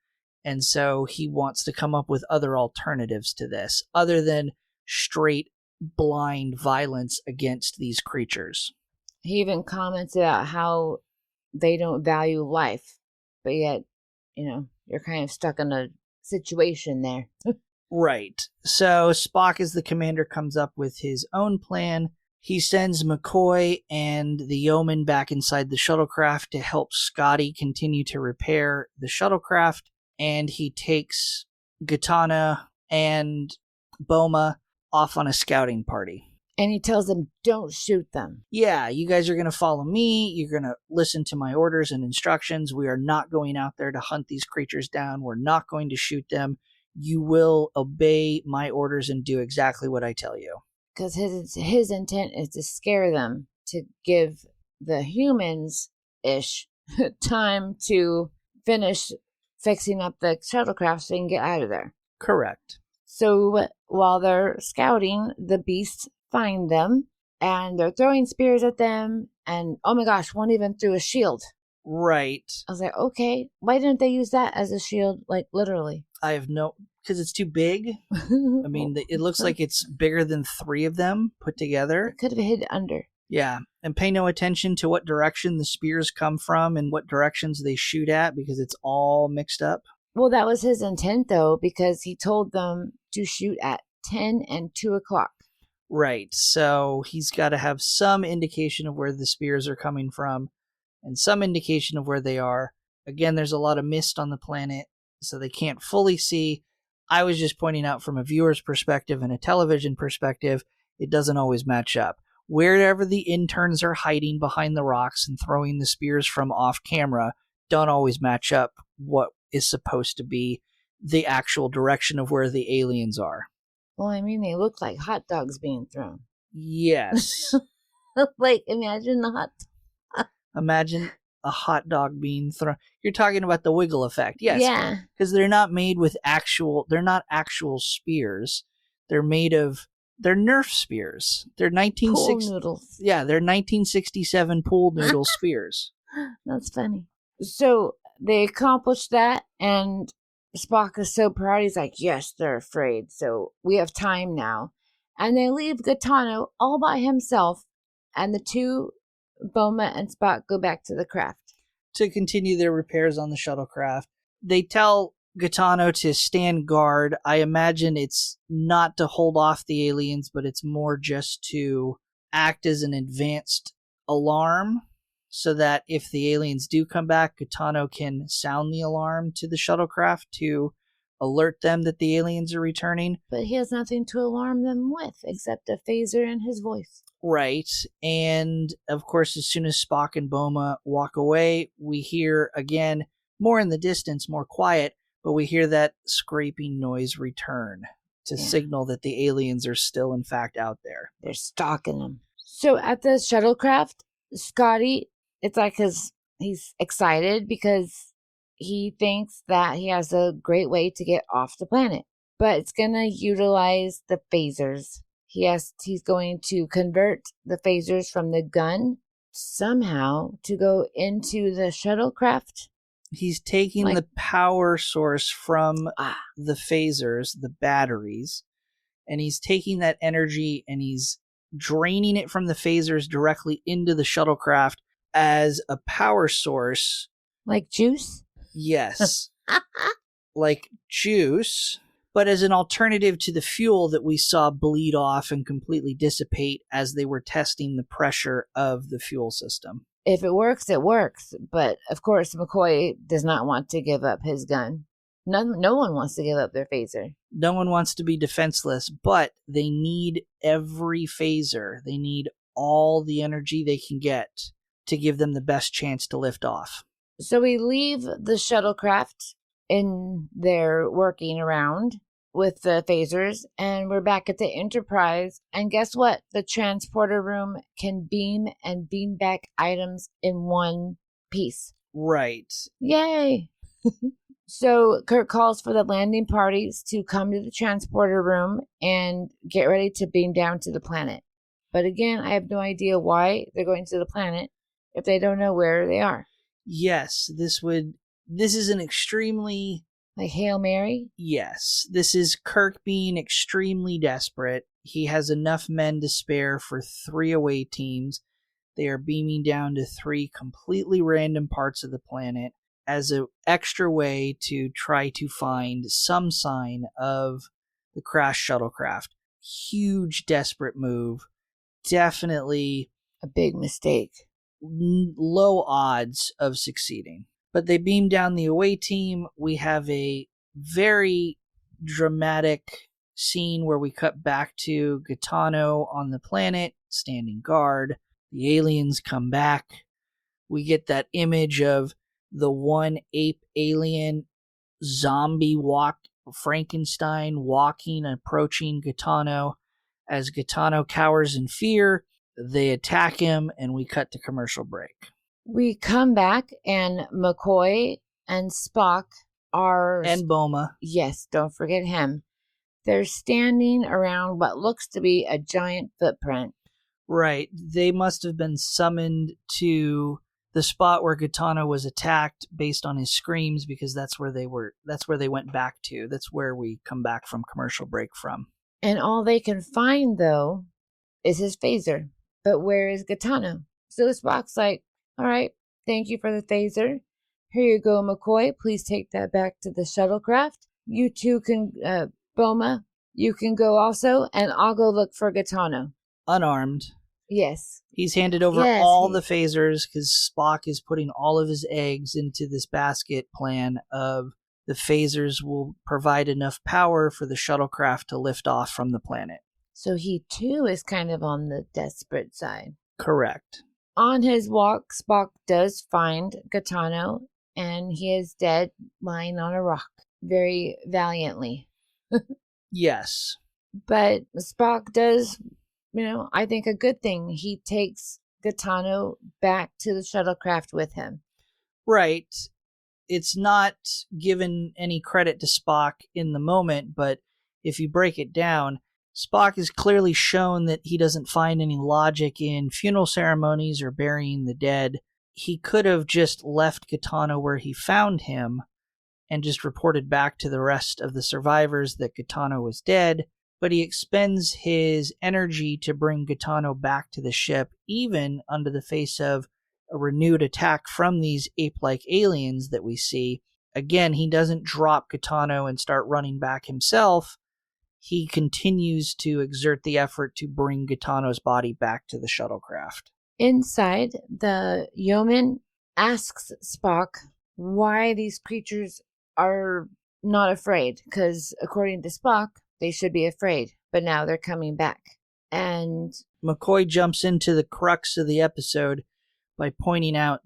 And so he wants to come up with other alternatives to this, other than straight, blind violence against these creatures. He even comments about how they don't value life, but yet, you're kind of stuck in a situation there. Right. So Spock, as the commander, comes up with his own plan. He sends McCoy and the yeoman back inside the shuttlecraft to help Scotty continue to repair the shuttlecraft. And he takes Gitana and Boma off on a scouting party. And he tells them, don't shoot them. Yeah, you guys are going to follow me. You're going to listen to my orders and instructions. We are not going out there to hunt these creatures down. We're not going to shoot them. You will obey my orders and do exactly what I tell you. Because his intent is to scare them, to give the humans-ish time to finish fixing up the shuttlecraft so they can get out of there. Correct. So while they're scouting, the beasts find them, and they're throwing spears at them, and oh my gosh, one even threw a shield. Right. I was like, okay, why didn't they use that as a shield, like literally? I have because it's too big. I mean, it looks like it's bigger than 3 of them put together. It could have hid under. Yeah, and pay no attention to what direction the spears come from and what directions they shoot at, because it's all mixed up. Well, that was his intent, though, because he told them to shoot at 10 and 2 o'clock. Right, so he's got to have some indication of where the spears are coming from and some indication of where they are. Again, there's a lot of mist on the planet, so they can't fully see. I was just pointing out from a viewer's perspective and a television perspective, it doesn't always match up. Wherever the interns are hiding behind the rocks and throwing the spears from off camera don't always match up what is supposed to be the actual direction of where the aliens are. Well, I mean, they look like hot dogs being thrown. Yes. Like, imagine the hot Imagine a hot dog being thrown. You're talking about the wiggle effect. Yes. Yeah. Because they're not made with they're not actual spears. They're Nerf spears. They're pool noodles. Yeah, they're 1967 pool noodle spears. That's funny. So they accomplished that, and Spock is so proud. He's like, yes, they're afraid. So we have time now. And they leave Gaetano all by himself, and the two, Boma and Spock, go back to the craft to continue their repairs on the shuttlecraft. They tell Gaetano to stand guard. I imagine it's not to hold off the aliens, but it's more just to act as an advanced alarm, so that if the aliens do come back, Gaetano can sound the alarm to the shuttlecraft to alert them that the aliens are returning. But he has nothing to alarm them with except a phaser in his voice. Right. And of course, as soon as Spock and Boma walk away, we hear again, more in the distance, more quiet, but we hear that scraping noise return to signal that the aliens are still, in fact, out there. They're stalking them. So at the shuttlecraft, Scotty, it's like he's excited because he thinks that he has a great way to get off the planet, but it's going to utilize the phasers. He's going to convert the phasers from the gun somehow to go into the shuttlecraft. He's taking the power source from the phasers, the batteries, and he's taking that energy and he's draining it from the phasers directly into the shuttlecraft as a power source. Like juice? Yes. Like juice, but as an alternative to the fuel that we saw bleed off and completely dissipate as they were testing the pressure of the fuel system. If it works, it works. But, of course, McCoy does not want to give up his gun. No one wants to give up their phaser. No one wants to be defenseless, but they need every phaser. They need all the energy they can get to give them the best chance to lift off. So we leave the shuttlecraft in there working around with the phasers, and we're back at the Enterprise. And guess what? The transporter room can beam and beam back items in one piece. Right. Yay! So Kirk calls for the landing parties to come to the transporter room and get ready to beam down to the planet. But again, I have no idea why they're going to the planet if they don't know where they are. Yes, this is an extremely... Like Hail Mary? Yes, this is Kirk being extremely desperate. He has enough men to spare for 3 away teams. They are beaming down to 3 completely random parts of the planet as an extra way to try to find some sign of the crashed shuttlecraft. Huge, desperate move. Definitely a big mistake. Low odds of succeeding. But they beam down the away team. We have a very dramatic scene where we cut back to Gaetano on the planet, standing guard. The aliens come back. We get that image of the one ape alien zombie Frankenstein walking, approaching Gaetano. As Gaetano cowers in fear, they attack him, and we cut to commercial break. We come back, and McCoy and Spock are... And Boma. Yes, don't forget him. They're standing around what looks to be a giant footprint. Right. They must have been summoned to the spot where Gaetano was attacked based on his screams, because that's where they went back to. That's where we come back from commercial break from. And all they can find, though, is his phaser. But where is Gaetano? So Spock's like, all right, thank you for the phaser. Here you go, McCoy. Please take that back to the shuttlecraft. You two can, Boma, you can go also, and I'll go look for Gaetano. Unarmed. Yes. He's handed over all the phasers because Spock is putting all of his eggs into this basket plan of the phasers will provide enough power for the shuttlecraft to lift off from the planet. So he, too, is kind of on the desperate side. Correct. On his walk, Spock does find Gaetano, and he is dead, lying on a rock, very valiantly. Yes. But Spock does, I think a good thing. He takes Gaetano back to the shuttlecraft with him. Right. It's not given any credit to Spock in the moment, but if you break it down, Spock is clearly shown that he doesn't find any logic in funeral ceremonies or burying the dead. He could have just left Gaetano where he found him and just reported back to the rest of the survivors that Gaetano was dead, but he expends his energy to bring Gaetano back to the ship, even under the face of a renewed attack from these ape-like aliens that we see. Again, he doesn't drop Gaetano and start running back himself. He continues to exert the effort to bring Gaetano's body back to the shuttlecraft. Inside, the yeoman asks Spock why these creatures are not afraid, because according to Spock, they should be afraid, but now they're coming back. And McCoy jumps into the crux of the episode by pointing out,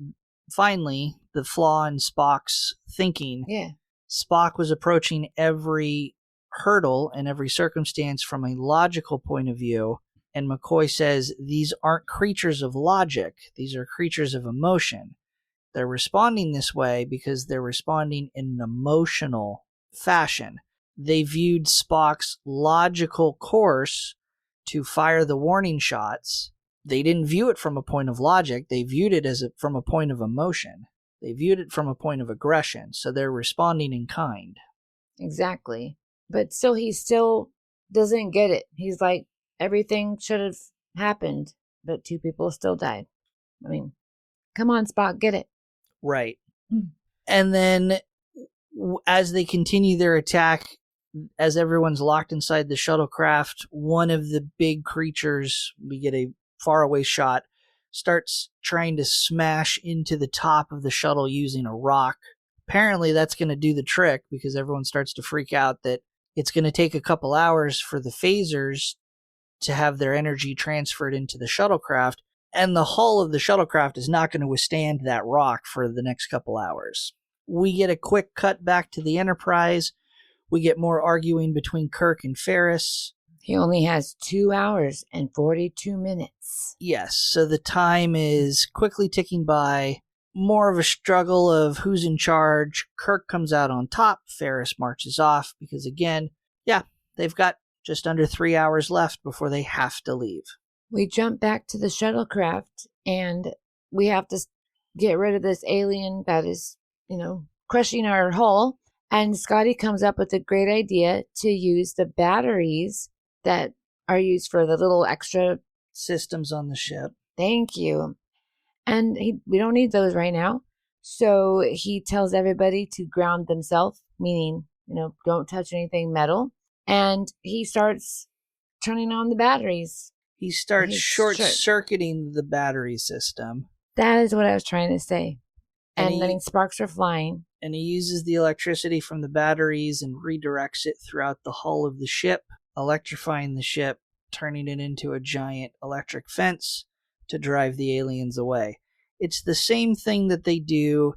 finally, the flaw in Spock's thinking. Yeah. Spock was approaching every hurdle and every circumstance from a logical point of view, and McCoy says these aren't creatures of logic, these are creatures of emotion. They're responding this way because they're responding in an emotional fashion. They viewed Spock's logical course to fire the warning shots. They didn't view it from a point of logic, they viewed it from a point of emotion. They viewed it from a point of aggression, so they're responding in kind. Exactly. But so he still doesn't get it. He's like, everything should have happened, but 2 people still died. I mean, come on, Spock, get it. Right. And then as they continue their attack, as everyone's locked inside the shuttlecraft, one of the big creatures, we get a faraway shot, starts trying to smash into the top of the shuttle using a rock. Apparently that's going to do the trick because everyone starts to freak out that it's going to take a couple hours for the phasers to have their energy transferred into the shuttlecraft, and the hull of the shuttlecraft is not going to withstand that rock for the next couple hours. We get a quick cut back to the Enterprise. We get more arguing between Kirk and Ferris. He only has 2 hours and 42 minutes. Yes, so the time is quickly ticking by. More of a struggle of who's in charge. Kirk comes out on top. Ferris marches off because, again, they've got just under 3 hours left before they have to leave. We jump back to the shuttlecraft, and we have to get rid of this alien that is, crushing our hull. And Scotty comes up with a great idea to use the batteries that are used for the little extra systems on the ship. Thank you. And we don't need those right now. So he tells everybody to ground themselves, meaning, don't touch anything metal. And he starts turning on the batteries. He starts short-circuiting the battery system. That is what I was trying to say. And then sparks are flying. And he uses the electricity from the batteries and redirects it throughout the hull of the ship, electrifying the ship, turning it into a giant electric fence to drive the aliens away. It's the same thing that they do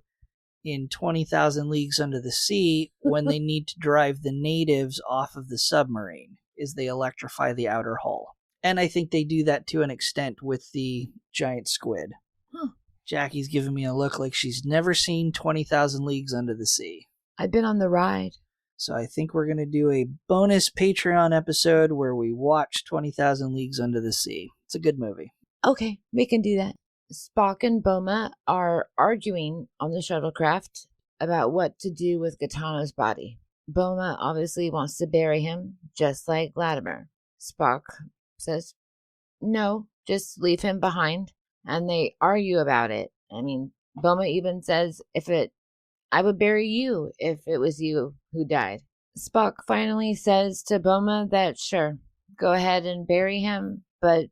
in 20,000 Leagues Under the Sea when they need to drive the natives off of the submarine, is they electrify the outer hull. And I think they do that to an extent with the giant squid. Huh. Jackie's giving me a look like she's never seen 20,000 Leagues Under the Sea. I've been on the ride. So I think we're going to do a bonus Patreon episode where we watch 20,000 Leagues Under the Sea. It's a good movie. Okay, we can do that. Spock and Boma are arguing on the shuttlecraft about what to do with Gaetano's body. Boma obviously wants to bury him, just like Latimer. Spock says, no, just leave him behind. And they argue about it. I mean, Boma even says, I would bury you if it was you who died. Spock finally says to Boma that, sure, go ahead and bury him, but,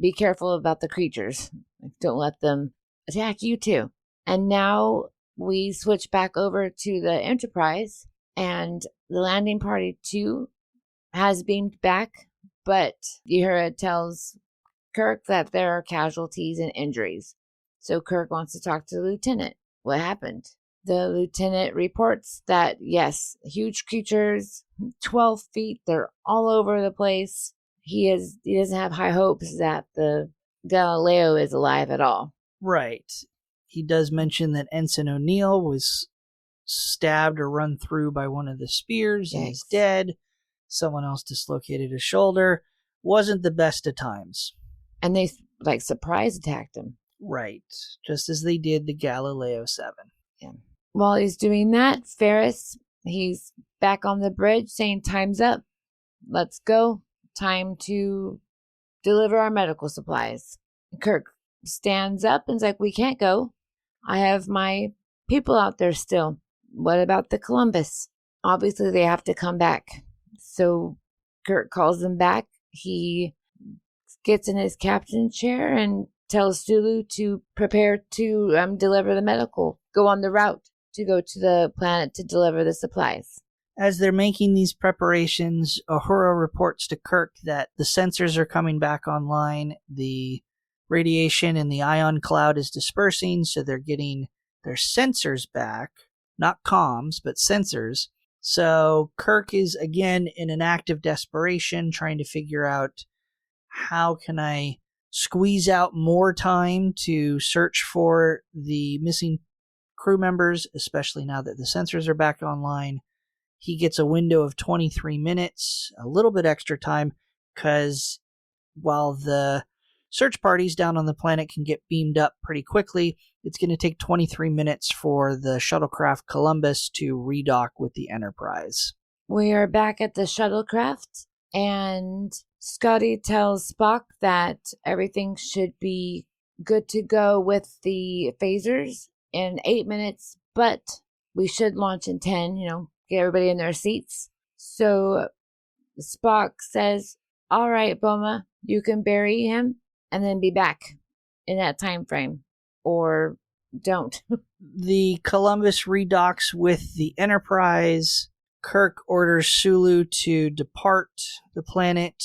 be careful about the creatures. Don't let them attack you too. And now we switch back over to the Enterprise, and the landing party 2 has beamed back, but Uhura tells Kirk that there are casualties and injuries. So Kirk wants to talk to the lieutenant. What happened? The lieutenant reports that, yes, huge creatures, 12 feet, they're all over the place. He doesn't have high hopes that the Galileo is alive at all. Right. He does mention that Ensign O'Neill was stabbed or run through by one of the spears and is dead. Someone else dislocated a shoulder. Wasn't the best of times. And they, surprise attacked him. Right. Just as they did the Galileo 7. Yeah. While he's doing that, Ferris, he's back on the bridge saying, time's up. Let's go. Time to deliver our medical supplies. Kirk stands up and's like, we can't go. I have my people out there still. What about the Columbus? Obviously, they have to come back. So Kirk calls them back. He gets in his captain's chair and tells Sulu to prepare to deliver the medical, go on the route to go to the planet to deliver the supplies. As they're making these preparations, Uhura reports to Kirk that the sensors are coming back online, the radiation in the ion cloud is dispersing, so they're getting their sensors back. Not comms, but sensors. So Kirk is, again, in an act of desperation, trying to figure out how can I squeeze out more time to search for the missing crew members, especially now that the sensors are back online. He gets a window of 23 minutes, a little bit extra time, because while the search parties down on the planet can get beamed up pretty quickly, it's going to take 23 minutes for the shuttlecraft Columbus to redock with the Enterprise. We are back at the shuttlecraft, and Scotty tells Spock that everything should be good to go with the phasers in 8 minutes, but we should launch in 10, get everybody in their seats. So Spock says, all right, Boma, you can bury him and then be back in that time frame. Or don't. The Columbus redocks with the Enterprise. Kirk orders Sulu to depart the planet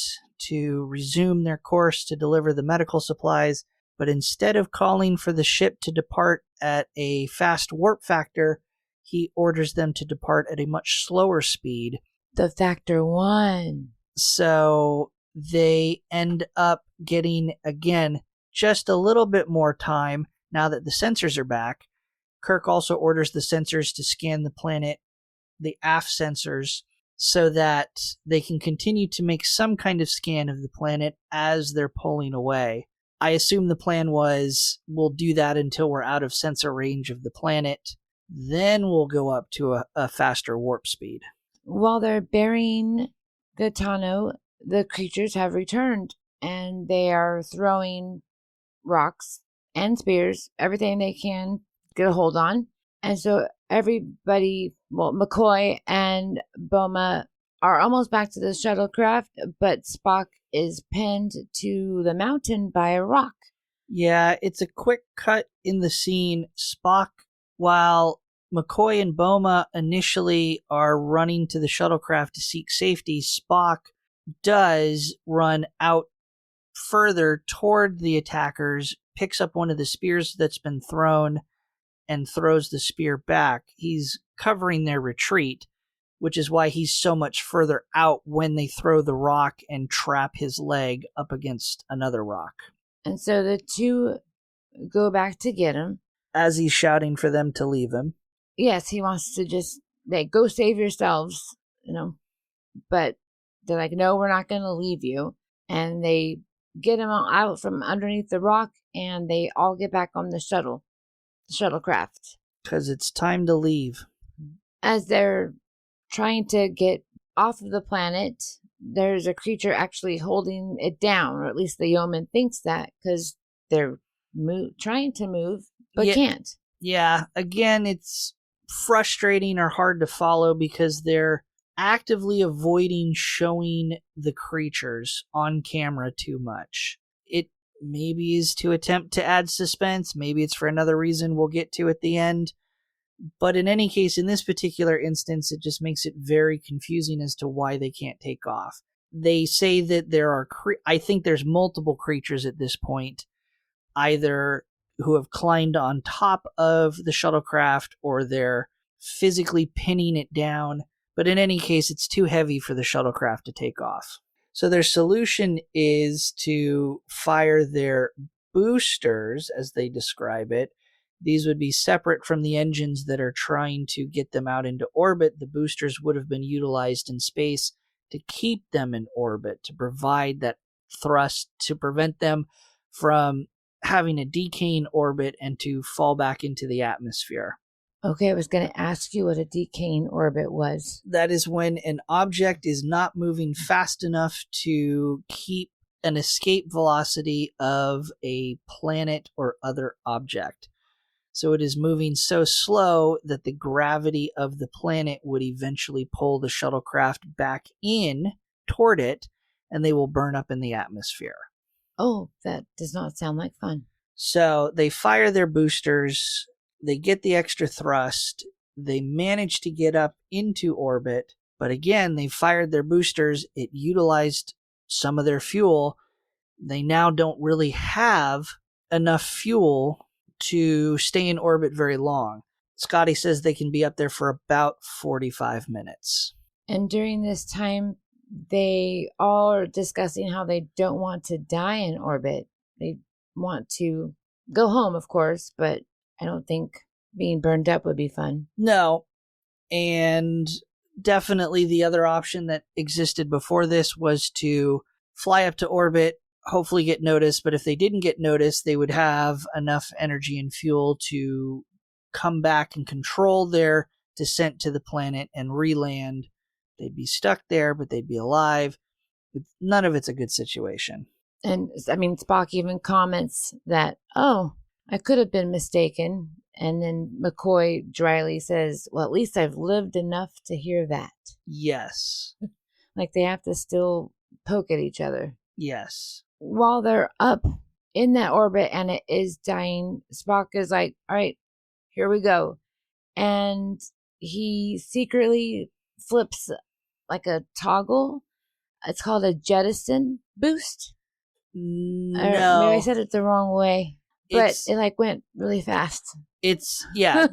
to resume their course to deliver the medical supplies, but instead of calling for the ship to depart at a fast warp factor, he orders them to depart at a much slower speed. The factor 1. So they end up getting, again, just a little bit more time now that the sensors are back. Kirk also orders the sensors to scan the planet, the aft sensors, so that they can continue to make some kind of scan of the planet as they're pulling away. I assume the plan was we'll do that until we're out of sensor range of the planet. Then we'll go up to a faster warp speed. While they're burying Gaetano, the creatures have returned, and they are throwing rocks and spears, everything they can get a hold on. And so everybody, well, McCoy and Boma are almost back to the shuttlecraft, but Spock is pinned to the mountain by a rock. Yeah, it's a quick cut in the scene. Spock, while McCoy and Boma initially are running to the shuttlecraft to seek safety, Spock does run out further toward the attackers, picks up one of the spears that's been thrown, and throws the spear back. He's covering their retreat, which is why he's so much further out when they throw the rock and trap his leg up against another rock. And so the two go back to get him. As he's shouting for them to leave him. Yes, he wants to just, go save yourselves, But they're like, no, we're not going to leave you. And they get him out from underneath the rock, and they all get back on the shuttlecraft. Because it's time to leave. As they're trying to get off of the planet, there's a creature actually holding it down, or at least the yeoman thinks that, because they're trying to move, but can't. Yeah, again, it's frustrating or hard to follow because they're actively avoiding showing the creatures on camera too much. It maybe is to attempt to add suspense, maybe it's for another reason we'll get to at the end. But in any case, in this particular instance, it just makes it very confusing as to why they can't take off. They say that there are, I think there's multiple creatures at this point, either who have climbed on top of the shuttlecraft or they're physically pinning it down. But in any case, it's too heavy for the shuttlecraft to take off. So their solution is to fire their boosters, as they describe it. These would be separate from the engines that are trying to get them out into orbit. The boosters would have been utilized in space to keep them in orbit, to provide that thrust, to prevent them from having a decaying orbit and to fall back into the atmosphere. Okay, I was going to ask you what a decaying orbit was. That is when an object is not moving fast enough to keep an escape velocity of a planet or other object. So it is moving so slow that the gravity of the planet would eventually pull the shuttlecraft back in toward it, and they will burn up in the atmosphere. Oh, that does not sound like fun. So they fire their boosters, they get the extra thrust, they manage to get up into orbit, but again, they fired their boosters, it utilized some of their fuel. They now don't really have enough fuel to stay in orbit very long. Scotty says they can be up there for about 45 minutes. And during this time, they all are discussing how they don't want to die in orbit. They want to go home, of course, but I don't think being burned up would be fun. No. And definitely the other option that existed before this was to fly up to orbit, hopefully get noticed, but if they didn't get noticed, they would have enough energy and fuel to come back and control their descent to the planet and re-land. They'd be stuck there, but they'd be alive. None of it's a good situation. And I mean, Spock even comments that, oh, I could have been mistaken. And then McCoy dryly says, well, at least I've lived enough to hear that. Yes. Like they have to still poke at each other. Yes. While they're up in that orbit and it is dying, Spock is like, all right, here we go. And he secretly flips like a toggle It's called a jettison boost. No. Or maybe I said it the wrong way. But It's- it like went really fast. Yeah,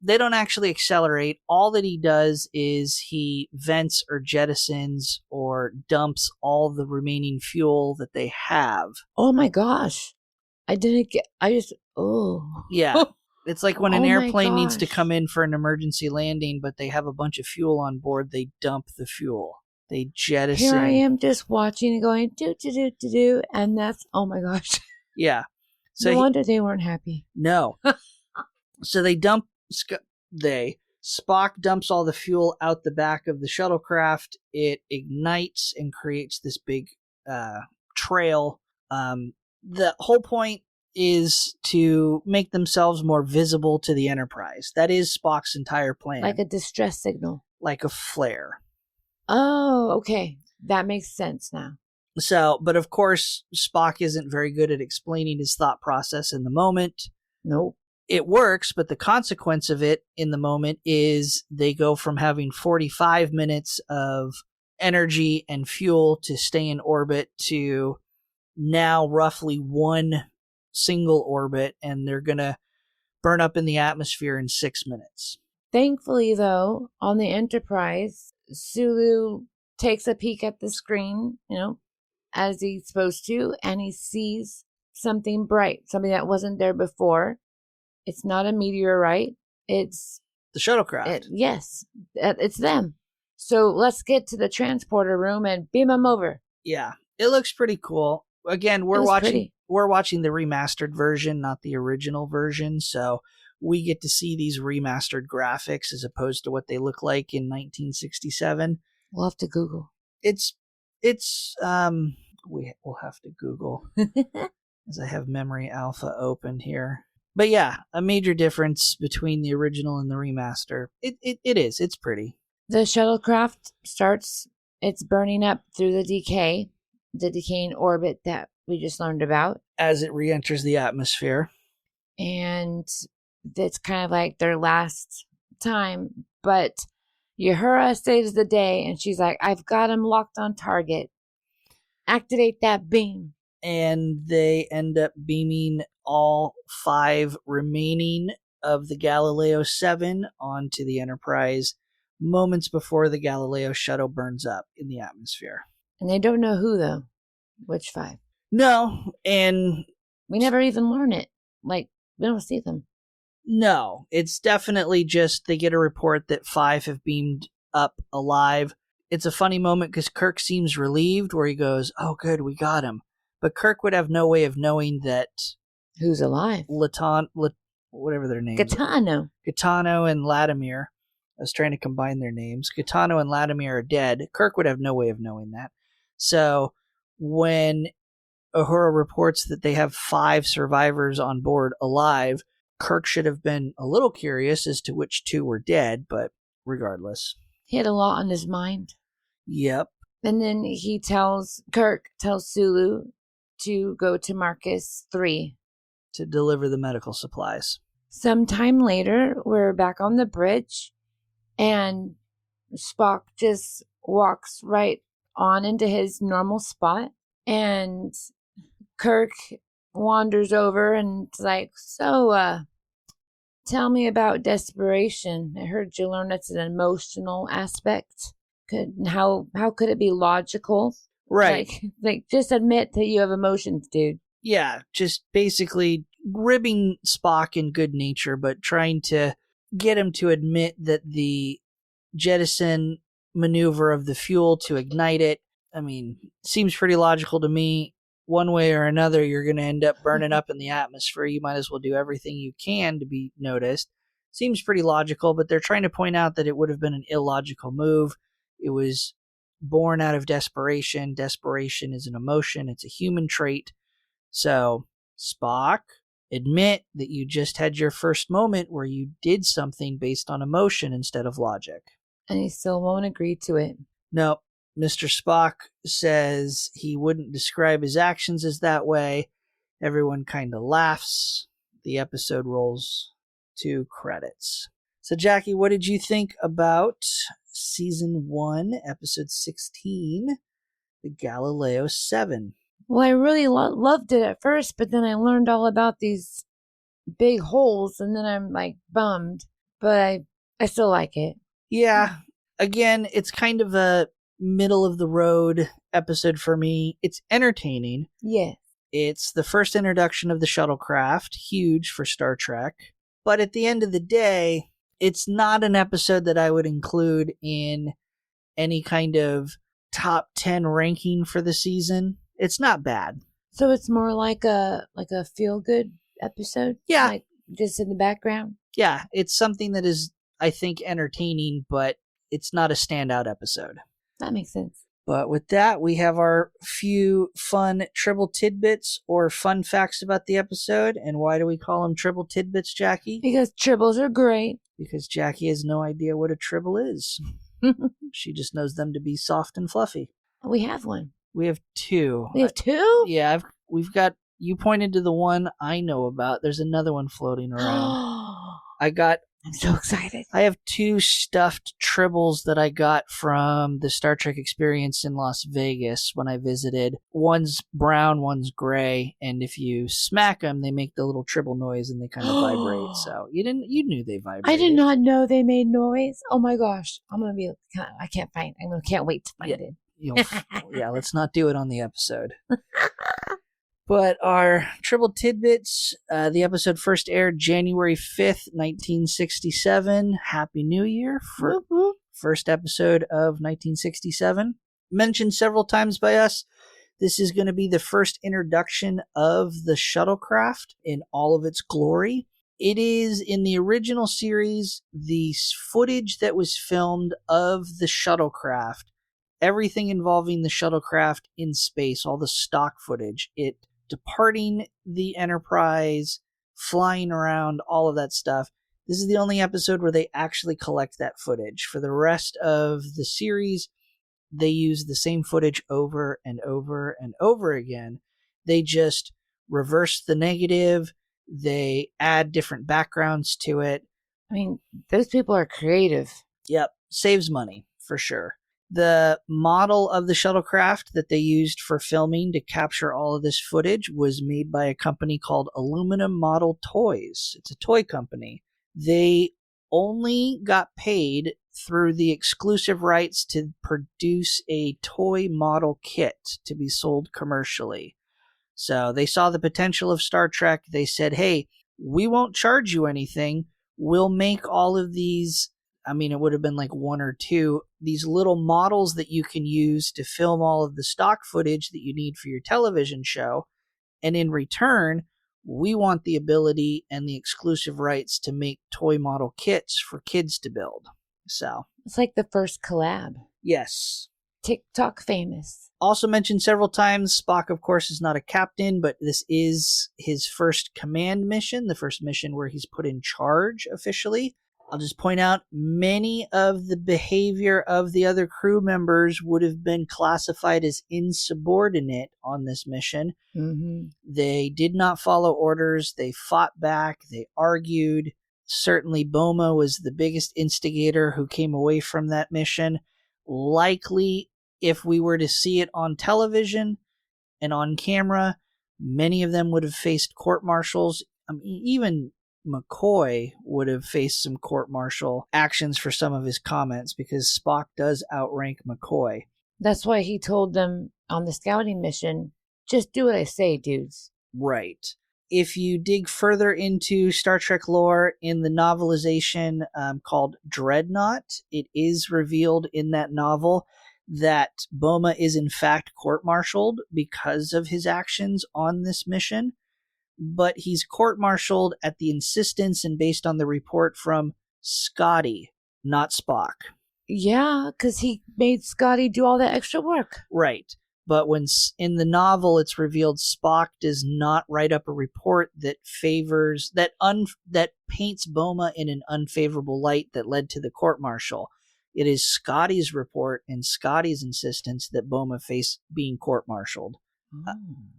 they don't actually accelerate. All that he does is he vents or jettisons or dumps all the remaining fuel that they have. Oh my gosh. Oh. Yeah. It's like when an Oh my airplane needs to gosh. come in for an emergency landing, but they have a bunch of fuel on board, they dump the fuel. They jettison. Here I am just watching and going, do, and that's, oh my gosh. Yeah. So No wonder they weren't happy. No. So they Spock dumps all the fuel out the back of the shuttlecraft. It ignites and creates this big trail. The whole point is to make themselves more visible to the Enterprise. That is Spock's entire plan. Like a distress signal. Like a flare. Oh, okay. That makes sense now. So, but of course, Spock isn't very good at explaining his thought process in the moment. Nope. It works, but the consequence of it in the moment is they go from having 45 minutes of energy and fuel to stay in orbit to now roughly one single orbit, and they're going to burn up in the atmosphere in 6 minutes. Thankfully, though, on the Enterprise, Sulu takes a peek at the screen, as he's supposed to, and he sees something bright, something that wasn't there before. It's not a meteorite. It's the shuttlecraft. Yes, it's them. So let's get to the transporter room and beam them over. Yeah, it looks pretty cool. Again, we're watching the remastered version, not the original version. So we get to see these remastered graphics as opposed to what they look like in 1967. We'll have to Google. We'll have to Google as I have Memory Alpha open here. But yeah, a major difference between the original and the remaster. It is. It's pretty. The shuttlecraft starts, it's burning up through the decaying orbit that we just learned about. As it re-enters the atmosphere. And it's kind of like their last time. But Uhura saves the day, and she's like, I've got him locked on target. Activate that beam. And they end up beaming all 5 remaining of the Galileo 7 onto the Enterprise moments before the Galileo shuttle burns up in the atmosphere. And they don't know who, though. Which 5? No, and we never even learn it. Like, we don't see them. No, it's definitely just they get a report that 5 have beamed up alive. It's a funny moment because Kirk seems relieved where he goes, oh, good, we got him. But Kirk would have no way of knowing that... Who's alive? Whatever their names Gaetano and Latimer. I was trying to combine their names. Gaetano and Latimer are dead. Kirk would have no way of knowing that. So when Uhura reports that they have 5 survivors on board alive, Kirk should have been a little curious as to which 2 were dead, but regardless. He had a lot on his mind. Yep. And then Kirk tells Sulu to go to Marcus 3. To deliver the medical supplies. Sometime later, we're back on the bridge, and Spock just walks right on into his normal spot, and Kirk wanders over and is like, so, tell me about desperation. I heard you learn it's an emotional aspect. How could it be logical? Right. Like just admit that you have emotions, dude. Yeah, just basically ribbing Spock in good nature, but trying to get him to admit that the jettison maneuver of the fuel to ignite it, I mean, seems pretty logical to me. One way or another, you're going to end up burning up in the atmosphere. You might as well do everything you can to be noticed. Seems pretty logical, but they're trying to point out that it would have been an illogical move. It was born out of desperation. Desperation is an emotion. It's a human trait. So, Spock, admit that you just had your first moment where you did something based on emotion instead of logic. And he still won't agree to it. No, Mr. Spock says he wouldn't describe his actions as that way. Everyone kind of laughs. The episode rolls to credits. So, Jackie, what did you think about Season 1, Episode 16, the Galileo 7. Well, I really loved it at first, but then I learned all about these big holes, and then I'm like bummed. But I still like it. Yeah. Again, it's kind of a middle of the road episode for me. It's entertaining. Yes. It's the first introduction of the shuttlecraft, huge for Star Trek. But at the end of the day, it's not an episode that I would include in any kind of top 10 ranking for the season. It's not bad. So it's more like a feel good episode? Yeah. Like just in the background? Yeah, it's something that is, I think, entertaining, but it's not a standout episode. That makes sense. But with that, we have our few fun Tribble tidbits or fun facts about the episode. And why do we call them Tribble tidbits, Jackie? Because tribbles are great. Because Jackie has no idea what a tribble is. She just knows them to be soft and fluffy. We have one. We have two. We have two? Yeah, we've got, you pointed to the one I know about. There's another one floating around. I'm so excited. I have two stuffed tribbles that I got from the Star Trek experience in Las Vegas when I visited. One's brown, one's gray, and if you smack them, they make the little tribble noise and they kind of vibrate. So you knew they vibrated. I did not know they made noise. Oh my gosh. I can't wait to find it. Yeah, let's not do it on the episode. But our Tribble tidbits, the episode first aired January 5th, 1967. Happy New Year for first episode of 1967. Mentioned several times by us, this is going to be the first introduction of the shuttlecraft in all of its glory. It is, in the original series, the footage that was filmed of the shuttlecraft, everything involving the shuttlecraft in space, all the stock footage, it departing the Enterprise, flying around, all of that stuff. This is the only episode where they actually collect that footage. For the rest of the series, they use the same footage over and over and over again. They just reverse the negative. They add different backgrounds to it. I mean, those people are creative. Yep, saves money, for sure. The model of the shuttlecraft that they used for filming to capture all of this footage was made by a company called Aluminum Model Toys. It's a toy company. They only got paid through the exclusive rights to produce a toy model kit to be sold commercially. So they saw the potential of Star Trek. They said, hey, we won't charge you anything. We'll make all of these, it would have been like one or two, these little models that you can use to film all of the stock footage that you need for your television show. And in return, we want the ability and the exclusive rights to make toy model kits for kids to build. So it's like the first collab. Yes. TikTok famous. Also mentioned several times, Spock, of course, is not a captain, but this is his first command mission, the first mission where he's put in charge officially. I'll just point out many of the behavior of the other crew members would have been classified as insubordinate on this mission. Mm-hmm. They did not follow orders. They fought back. They argued. Certainly, Boma was the biggest instigator who came away from that mission. Likely, if we were to see it on television and on camera, many of them would have faced court-martials. Even McCoy would have faced some court-martial actions for some of his comments because Spock does outrank McCoy. That's why he told them on the scouting mission, just do what I say, dudes. Right. If you dig further into Star Trek lore in the novelization called Dreadnought, it is revealed in that novel that Boma is in fact court-martialed because of his actions on this mission. But he's court-martialed at the insistence and based on the report from Scotty, not Spock. Yeah, because he made Scotty do all that extra work. Right. But when in the novel it's revealed Spock does not write up a report that favors, that paints Boma in an unfavorable light that led to the court-martial. It is Scotty's report and Scotty's insistence that Boma face being court-martialed.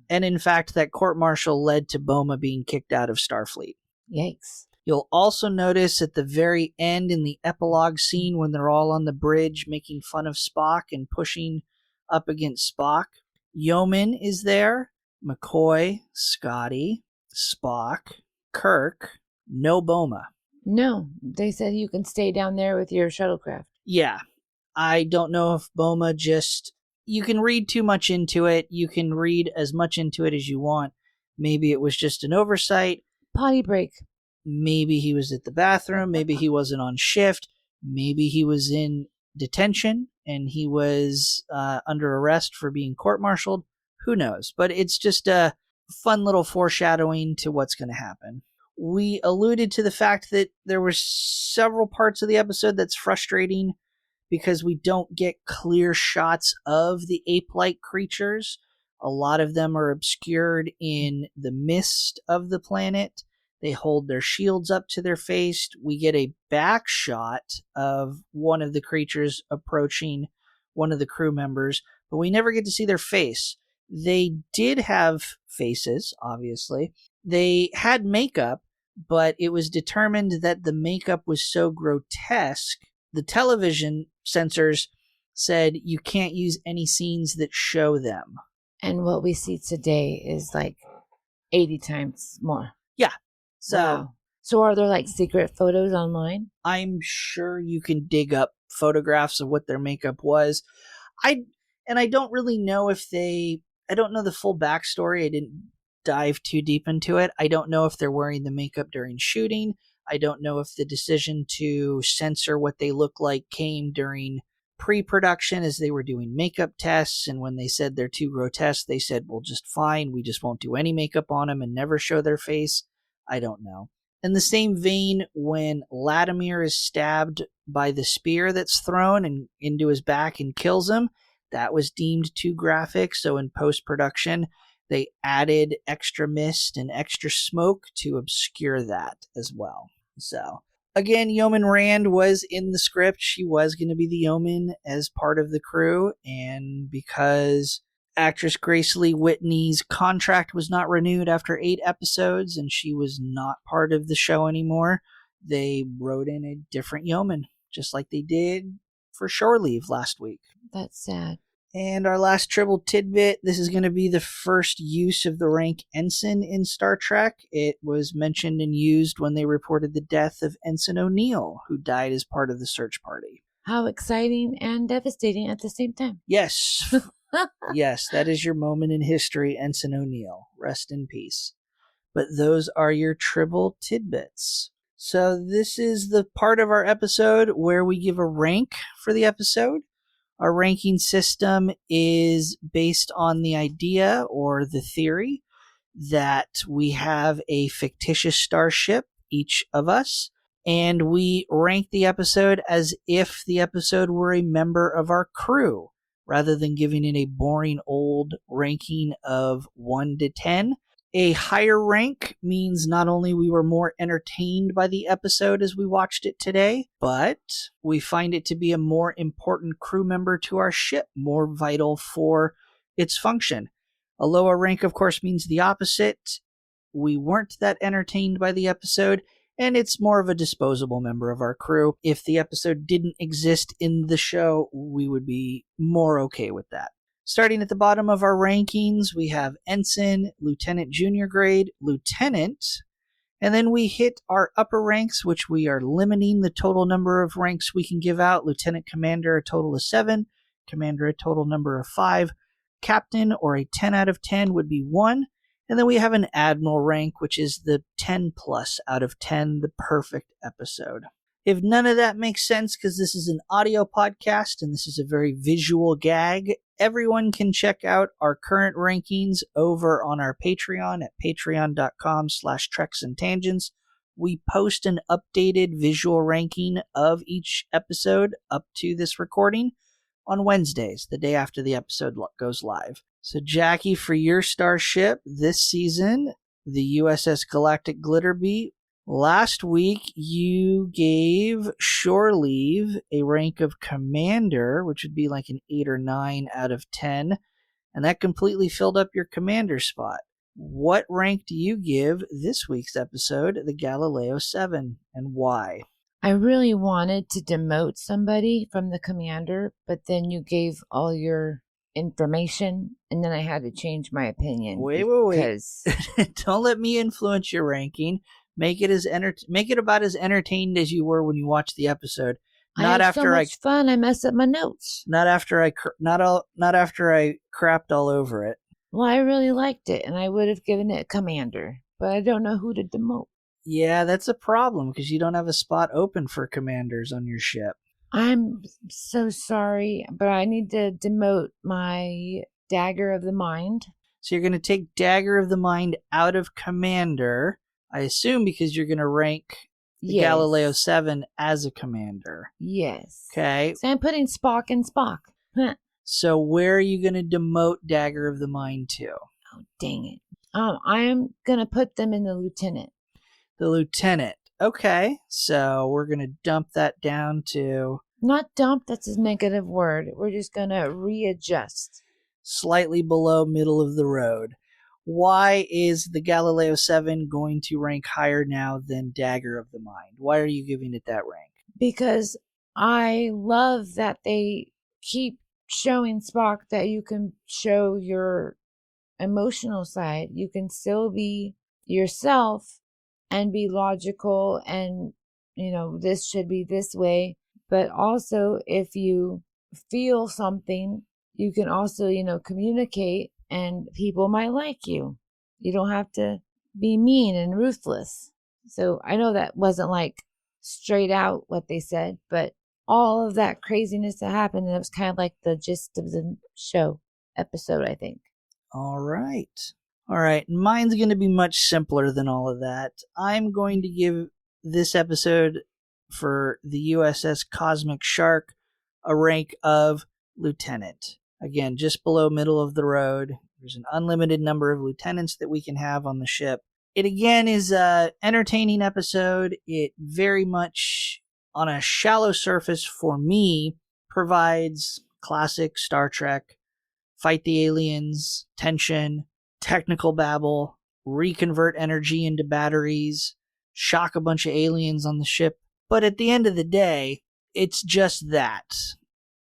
And in fact, that court-martial led to Boma being kicked out of Starfleet. Yikes. You'll also notice at the very end in the epilogue scene when they're all on the bridge making fun of Spock and pushing up against Spock. Yeoman is there. McCoy, Scotty, Spock, Kirk, no Boma. No, they said you can stay down there with your shuttlecraft. Yeah. I don't know if Boma just... You can read too much into it. You can read as much into it as you want. Maybe it was just an oversight. Potty break. Maybe he was at the bathroom. Maybe he wasn't on shift. Maybe he was in detention and he was under arrest for being court-martialed. Who knows? But it's just a fun little foreshadowing to what's going to happen. We alluded to the fact that there were several parts of the episode that's frustrating because we don't get clear shots of the ape-like creatures. A lot of them are obscured in the mist of the planet. They hold their shields up to their face. We get a back shot of one of the creatures approaching one of the crew members, but we never get to see their face. They did have faces, obviously. They had makeup, but it was determined that the makeup was so grotesque. The television censors said you can't use any scenes that show them. And what we see today is like 80 times more. Yeah. So, wow. So are there like secret photos online? I'm sure you can dig up photographs of what their makeup was. I don't really know I don't know the full backstory. I didn't dive too deep into it. I don't know if they're wearing the makeup during shooting. I don't know if the decision to censor what they look like came during pre-production as they were doing makeup tests, and when they said they're too grotesque, they said, well, just fine, we just won't do any makeup on them and never show their face. I don't know. In the same vein, when Latimer is stabbed by the spear that's thrown and into his back and kills him, that was deemed too graphic, so in post-production, they added extra mist and extra smoke to obscure that as well. So, again, Yeoman Rand was in the script. She was going to be the Yeoman as part of the crew, and because actress Grace Lee Whitney's contract was not renewed after 8 episodes and she was not part of the show anymore, they wrote in a different Yeoman, just like they did for Shore Leave last week. That's sad. And our last Tribble tidbit, this is going to be the first use of the rank Ensign in Star Trek. It was mentioned and used when they reported the death of Ensign O'Neill, who died as part of the search party. How exciting and devastating at the same time. Yes. Yes, that is your moment in history, Ensign O'Neill. Rest in peace. But those are your Tribble tidbits. So this is the part of our episode where we give a rank for the episode. Our ranking system is based on the idea or the theory that we have a fictitious starship, each of us, and we rank the episode as if the episode were a member of our crew, rather than giving it a boring old ranking of 1 to 10. A higher rank means not only we were more entertained by the episode as we watched it today, but we find it to be a more important crew member to our ship, more vital for its function. A lower rank, of course, means the opposite. We weren't that entertained by the episode, and it's more of a disposable member of our crew. If the episode didn't exist in the show, we would be more okay with that. Starting at the bottom of our rankings, we have Ensign, Lieutenant Junior Grade, Lieutenant, and then we hit our upper ranks, which we are limiting the total number of ranks we can give out. Lieutenant Commander, a total of 7. Commander, a total number of 5. Captain, or a 10 out of 10, would be 1. And then we have an Admiral rank, which is the 10 plus out of 10, the perfect episode. If none of that makes sense, because this is an audio podcast and this is a very visual gag, everyone can check out our current rankings over on our Patreon at patreon.com/treksandtangents. We post an updated visual ranking of each episode up to this recording on Wednesdays, the day after the episode goes live. So, Jackie, for your starship this season, the USS Galactic Glitterbee, last week you gave Shore Leave a rank of Commander, which would be like an 8 or 9 out of 10, and that completely filled up your Commander spot. What rank do you give this week's episode, the Galileo 7, and why? I really wanted to demote somebody from the Commander, but then you gave all your information, and then I had to change my opinion. Wait. Because Don't let me influence your ranking. Make it about as entertained as you were when you watched the episode. Not I had after so much fun, I messed up my notes. Not after I crapped all over it. Well, I really liked it, and I would have given it commander, but I don't know who to demote. Yeah, that's a problem because you don't have a spot open for commanders on your ship. I'm so sorry, but I need to demote my Dagger of the Mind. So you're going to take Dagger of the Mind out of commander, I assume, because you're going to rank the Galileo 7 as a commander. Yes. Okay. So I'm putting Spock in Spock. So where are you going to demote Dagger of the Mind to? Oh, dang it. I am going to put them in the lieutenant. The lieutenant. Okay. So we're going to dump that down to... Not dump, that's a negative word. We're just going to readjust. Slightly below middle of the road. Why is the Galileo 7 going to rank higher now than Dagger of the Mind? Why are you giving it that rank? Because I love that they keep showing Spock that you can show your emotional side. You can still be yourself and be logical and, this should be this way. But also, if you feel something, you can also, communicate and people might like you. You don't have to be mean and ruthless. So I know that wasn't like straight out what they said, but all of that craziness that happened, and it was kind of like the gist of the show episode, I think. All right. Mine's going to be much simpler than all of that. I'm going to give this episode for the USS Cosmic Shark a rank of lieutenant. Again, just below middle of the road. There's an unlimited number of lieutenants that we can have on the ship. It again is an entertaining episode. It very much, on a shallow surface for me, provides classic Star Trek, fight the aliens, tension, technical babble, reconvert energy into batteries, shock a bunch of aliens on the ship. But at the end of the day, it's just that.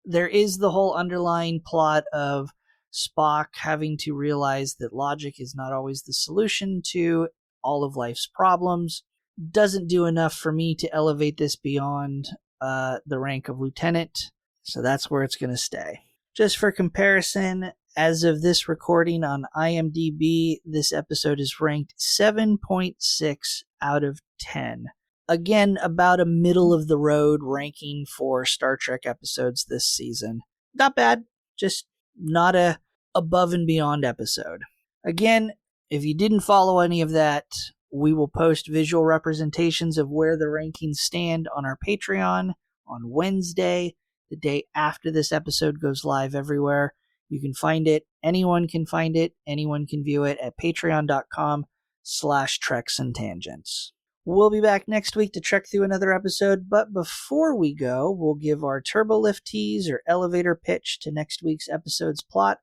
There is the whole underlying plot of Spock having to realize that logic is not always the solution to all of life's problems. Doesn't do enough for me to elevate this beyond the rank of lieutenant, so that's where it's going to stay. Just for comparison, as of this recording on IMDb, this episode is ranked 7.6 out of 10. Again, about a middle-of-the-road ranking for Star Trek episodes this season. Not bad, just not a above-and-beyond episode. Again, if you didn't follow any of that, we will post visual representations of where the rankings stand on our Patreon on Wednesday, the day after this episode goes live everywhere. You can find it. Anyone can find it. Anyone can view it at patreon.com/Treks and Tangents. We'll be back next week to trek through another episode, but before we go, we'll give our turbolift tease or elevator pitch to next week's episode's plot.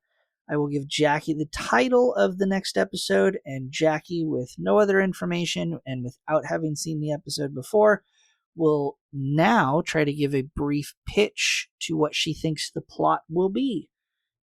I will give Jaci the title of the next episode, and Jaci, with no other information and without having seen the episode before, will now try to give a brief pitch to what she thinks the plot will be.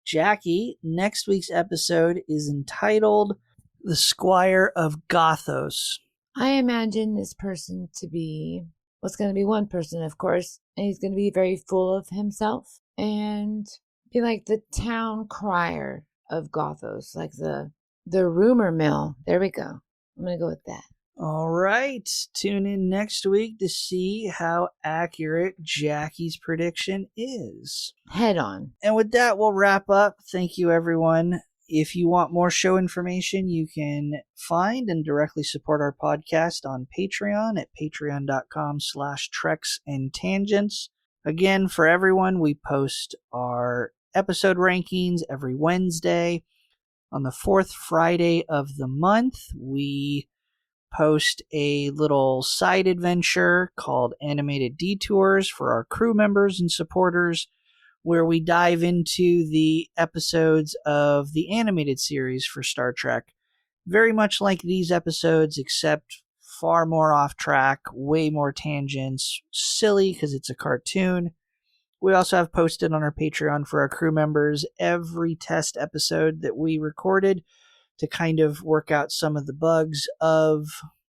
Jaci, next week's episode is entitled The Squire of Gothos. I imagine this person to be, well, it's going to be one person, of course, and he's going to be very full of himself and be like the town crier of Gothos, like the rumor mill. There we go. I'm going to go with that. All right. Tune in next week to see how accurate Jaci's prediction is. Head on. And with that, we'll wrap up. Thank you, everyone. If you want more show information, you can find and directly support our podcast on Patreon at patreon.com/Treks and Tangents. Again, for everyone, we post our episode rankings every Wednesday. On the fourth Friday of the month, we post a little side adventure called Animated Detours for our crew members and supporters, where we dive into the episodes of the animated series for Star Trek. Very much like these episodes, except far more off track, way more tangents, silly because it's a cartoon. We also have posted on our Patreon for our crew members every test episode that we recorded to kind of work out some of the bugs of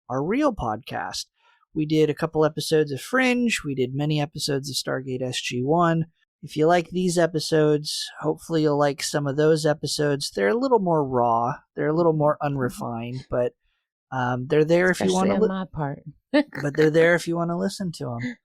our real podcast. We did a couple episodes of Fringe. We did many episodes of Stargate SG-1. If you like these episodes, hopefully you'll like some of those episodes. They're a little more raw. They're a little more unrefined, but they're there if you want to. Especially on my part. But they're there if you want to listen to them.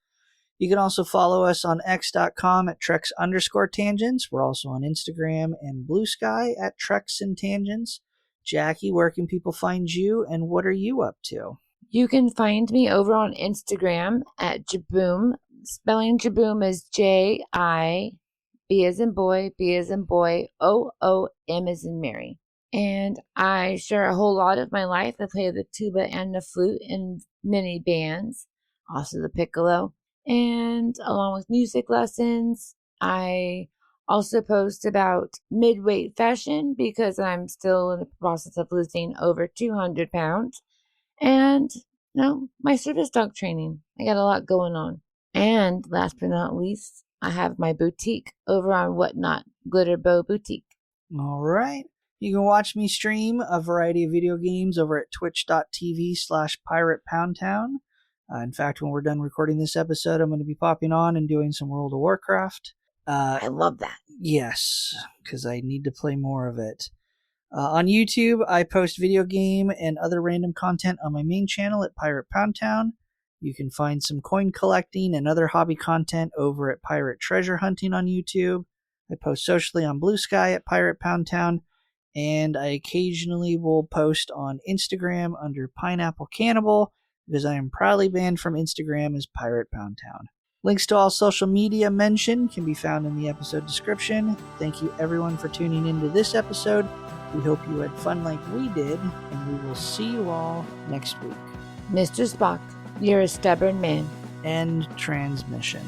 You can also follow us on x.com at Trex_tangents. We're also on Instagram and Blue Sky at Trex and Tangents. Jackie, where can people find you, and what are you up to? You can find me over on Instagram at Jaboom. Spelling Jaboom is J-I, B as in boy, B as in boy, O-O-M as in Mary. And I share a whole lot of my life. I play the tuba and the flute in many bands, also the piccolo. And along with music lessons, I also post about mid-weight fashion because I'm still in the process of losing over 200 pounds. And, my service dog training. I got a lot going on. And last but not least, I have my boutique over on Whatnot, Glitter Bow Boutique. All right. You can watch me stream a variety of video games over at twitch.tv/PiratePoundTown. In fact, when we're done recording this episode, I'm going to be popping on and doing some World of Warcraft. I love that. Yes, because I need to play more of it. On YouTube, I post video game and other random content on my main channel at Pirate Pound Town. You can find some coin collecting and other hobby content over at Pirate Treasure Hunting on YouTube. I post socially on Blue Sky at Pirate Pound Town, and I occasionally will post on Instagram under Pineapple Cannibal, because I am proudly banned from Instagram as Pirate Pound Town. Links to all social media mentioned can be found in the episode description. Thank you everyone for tuning into this episode. We hope you had fun like we did, and we will see you all next week. Mr. Spock, you're a stubborn man. End transmission.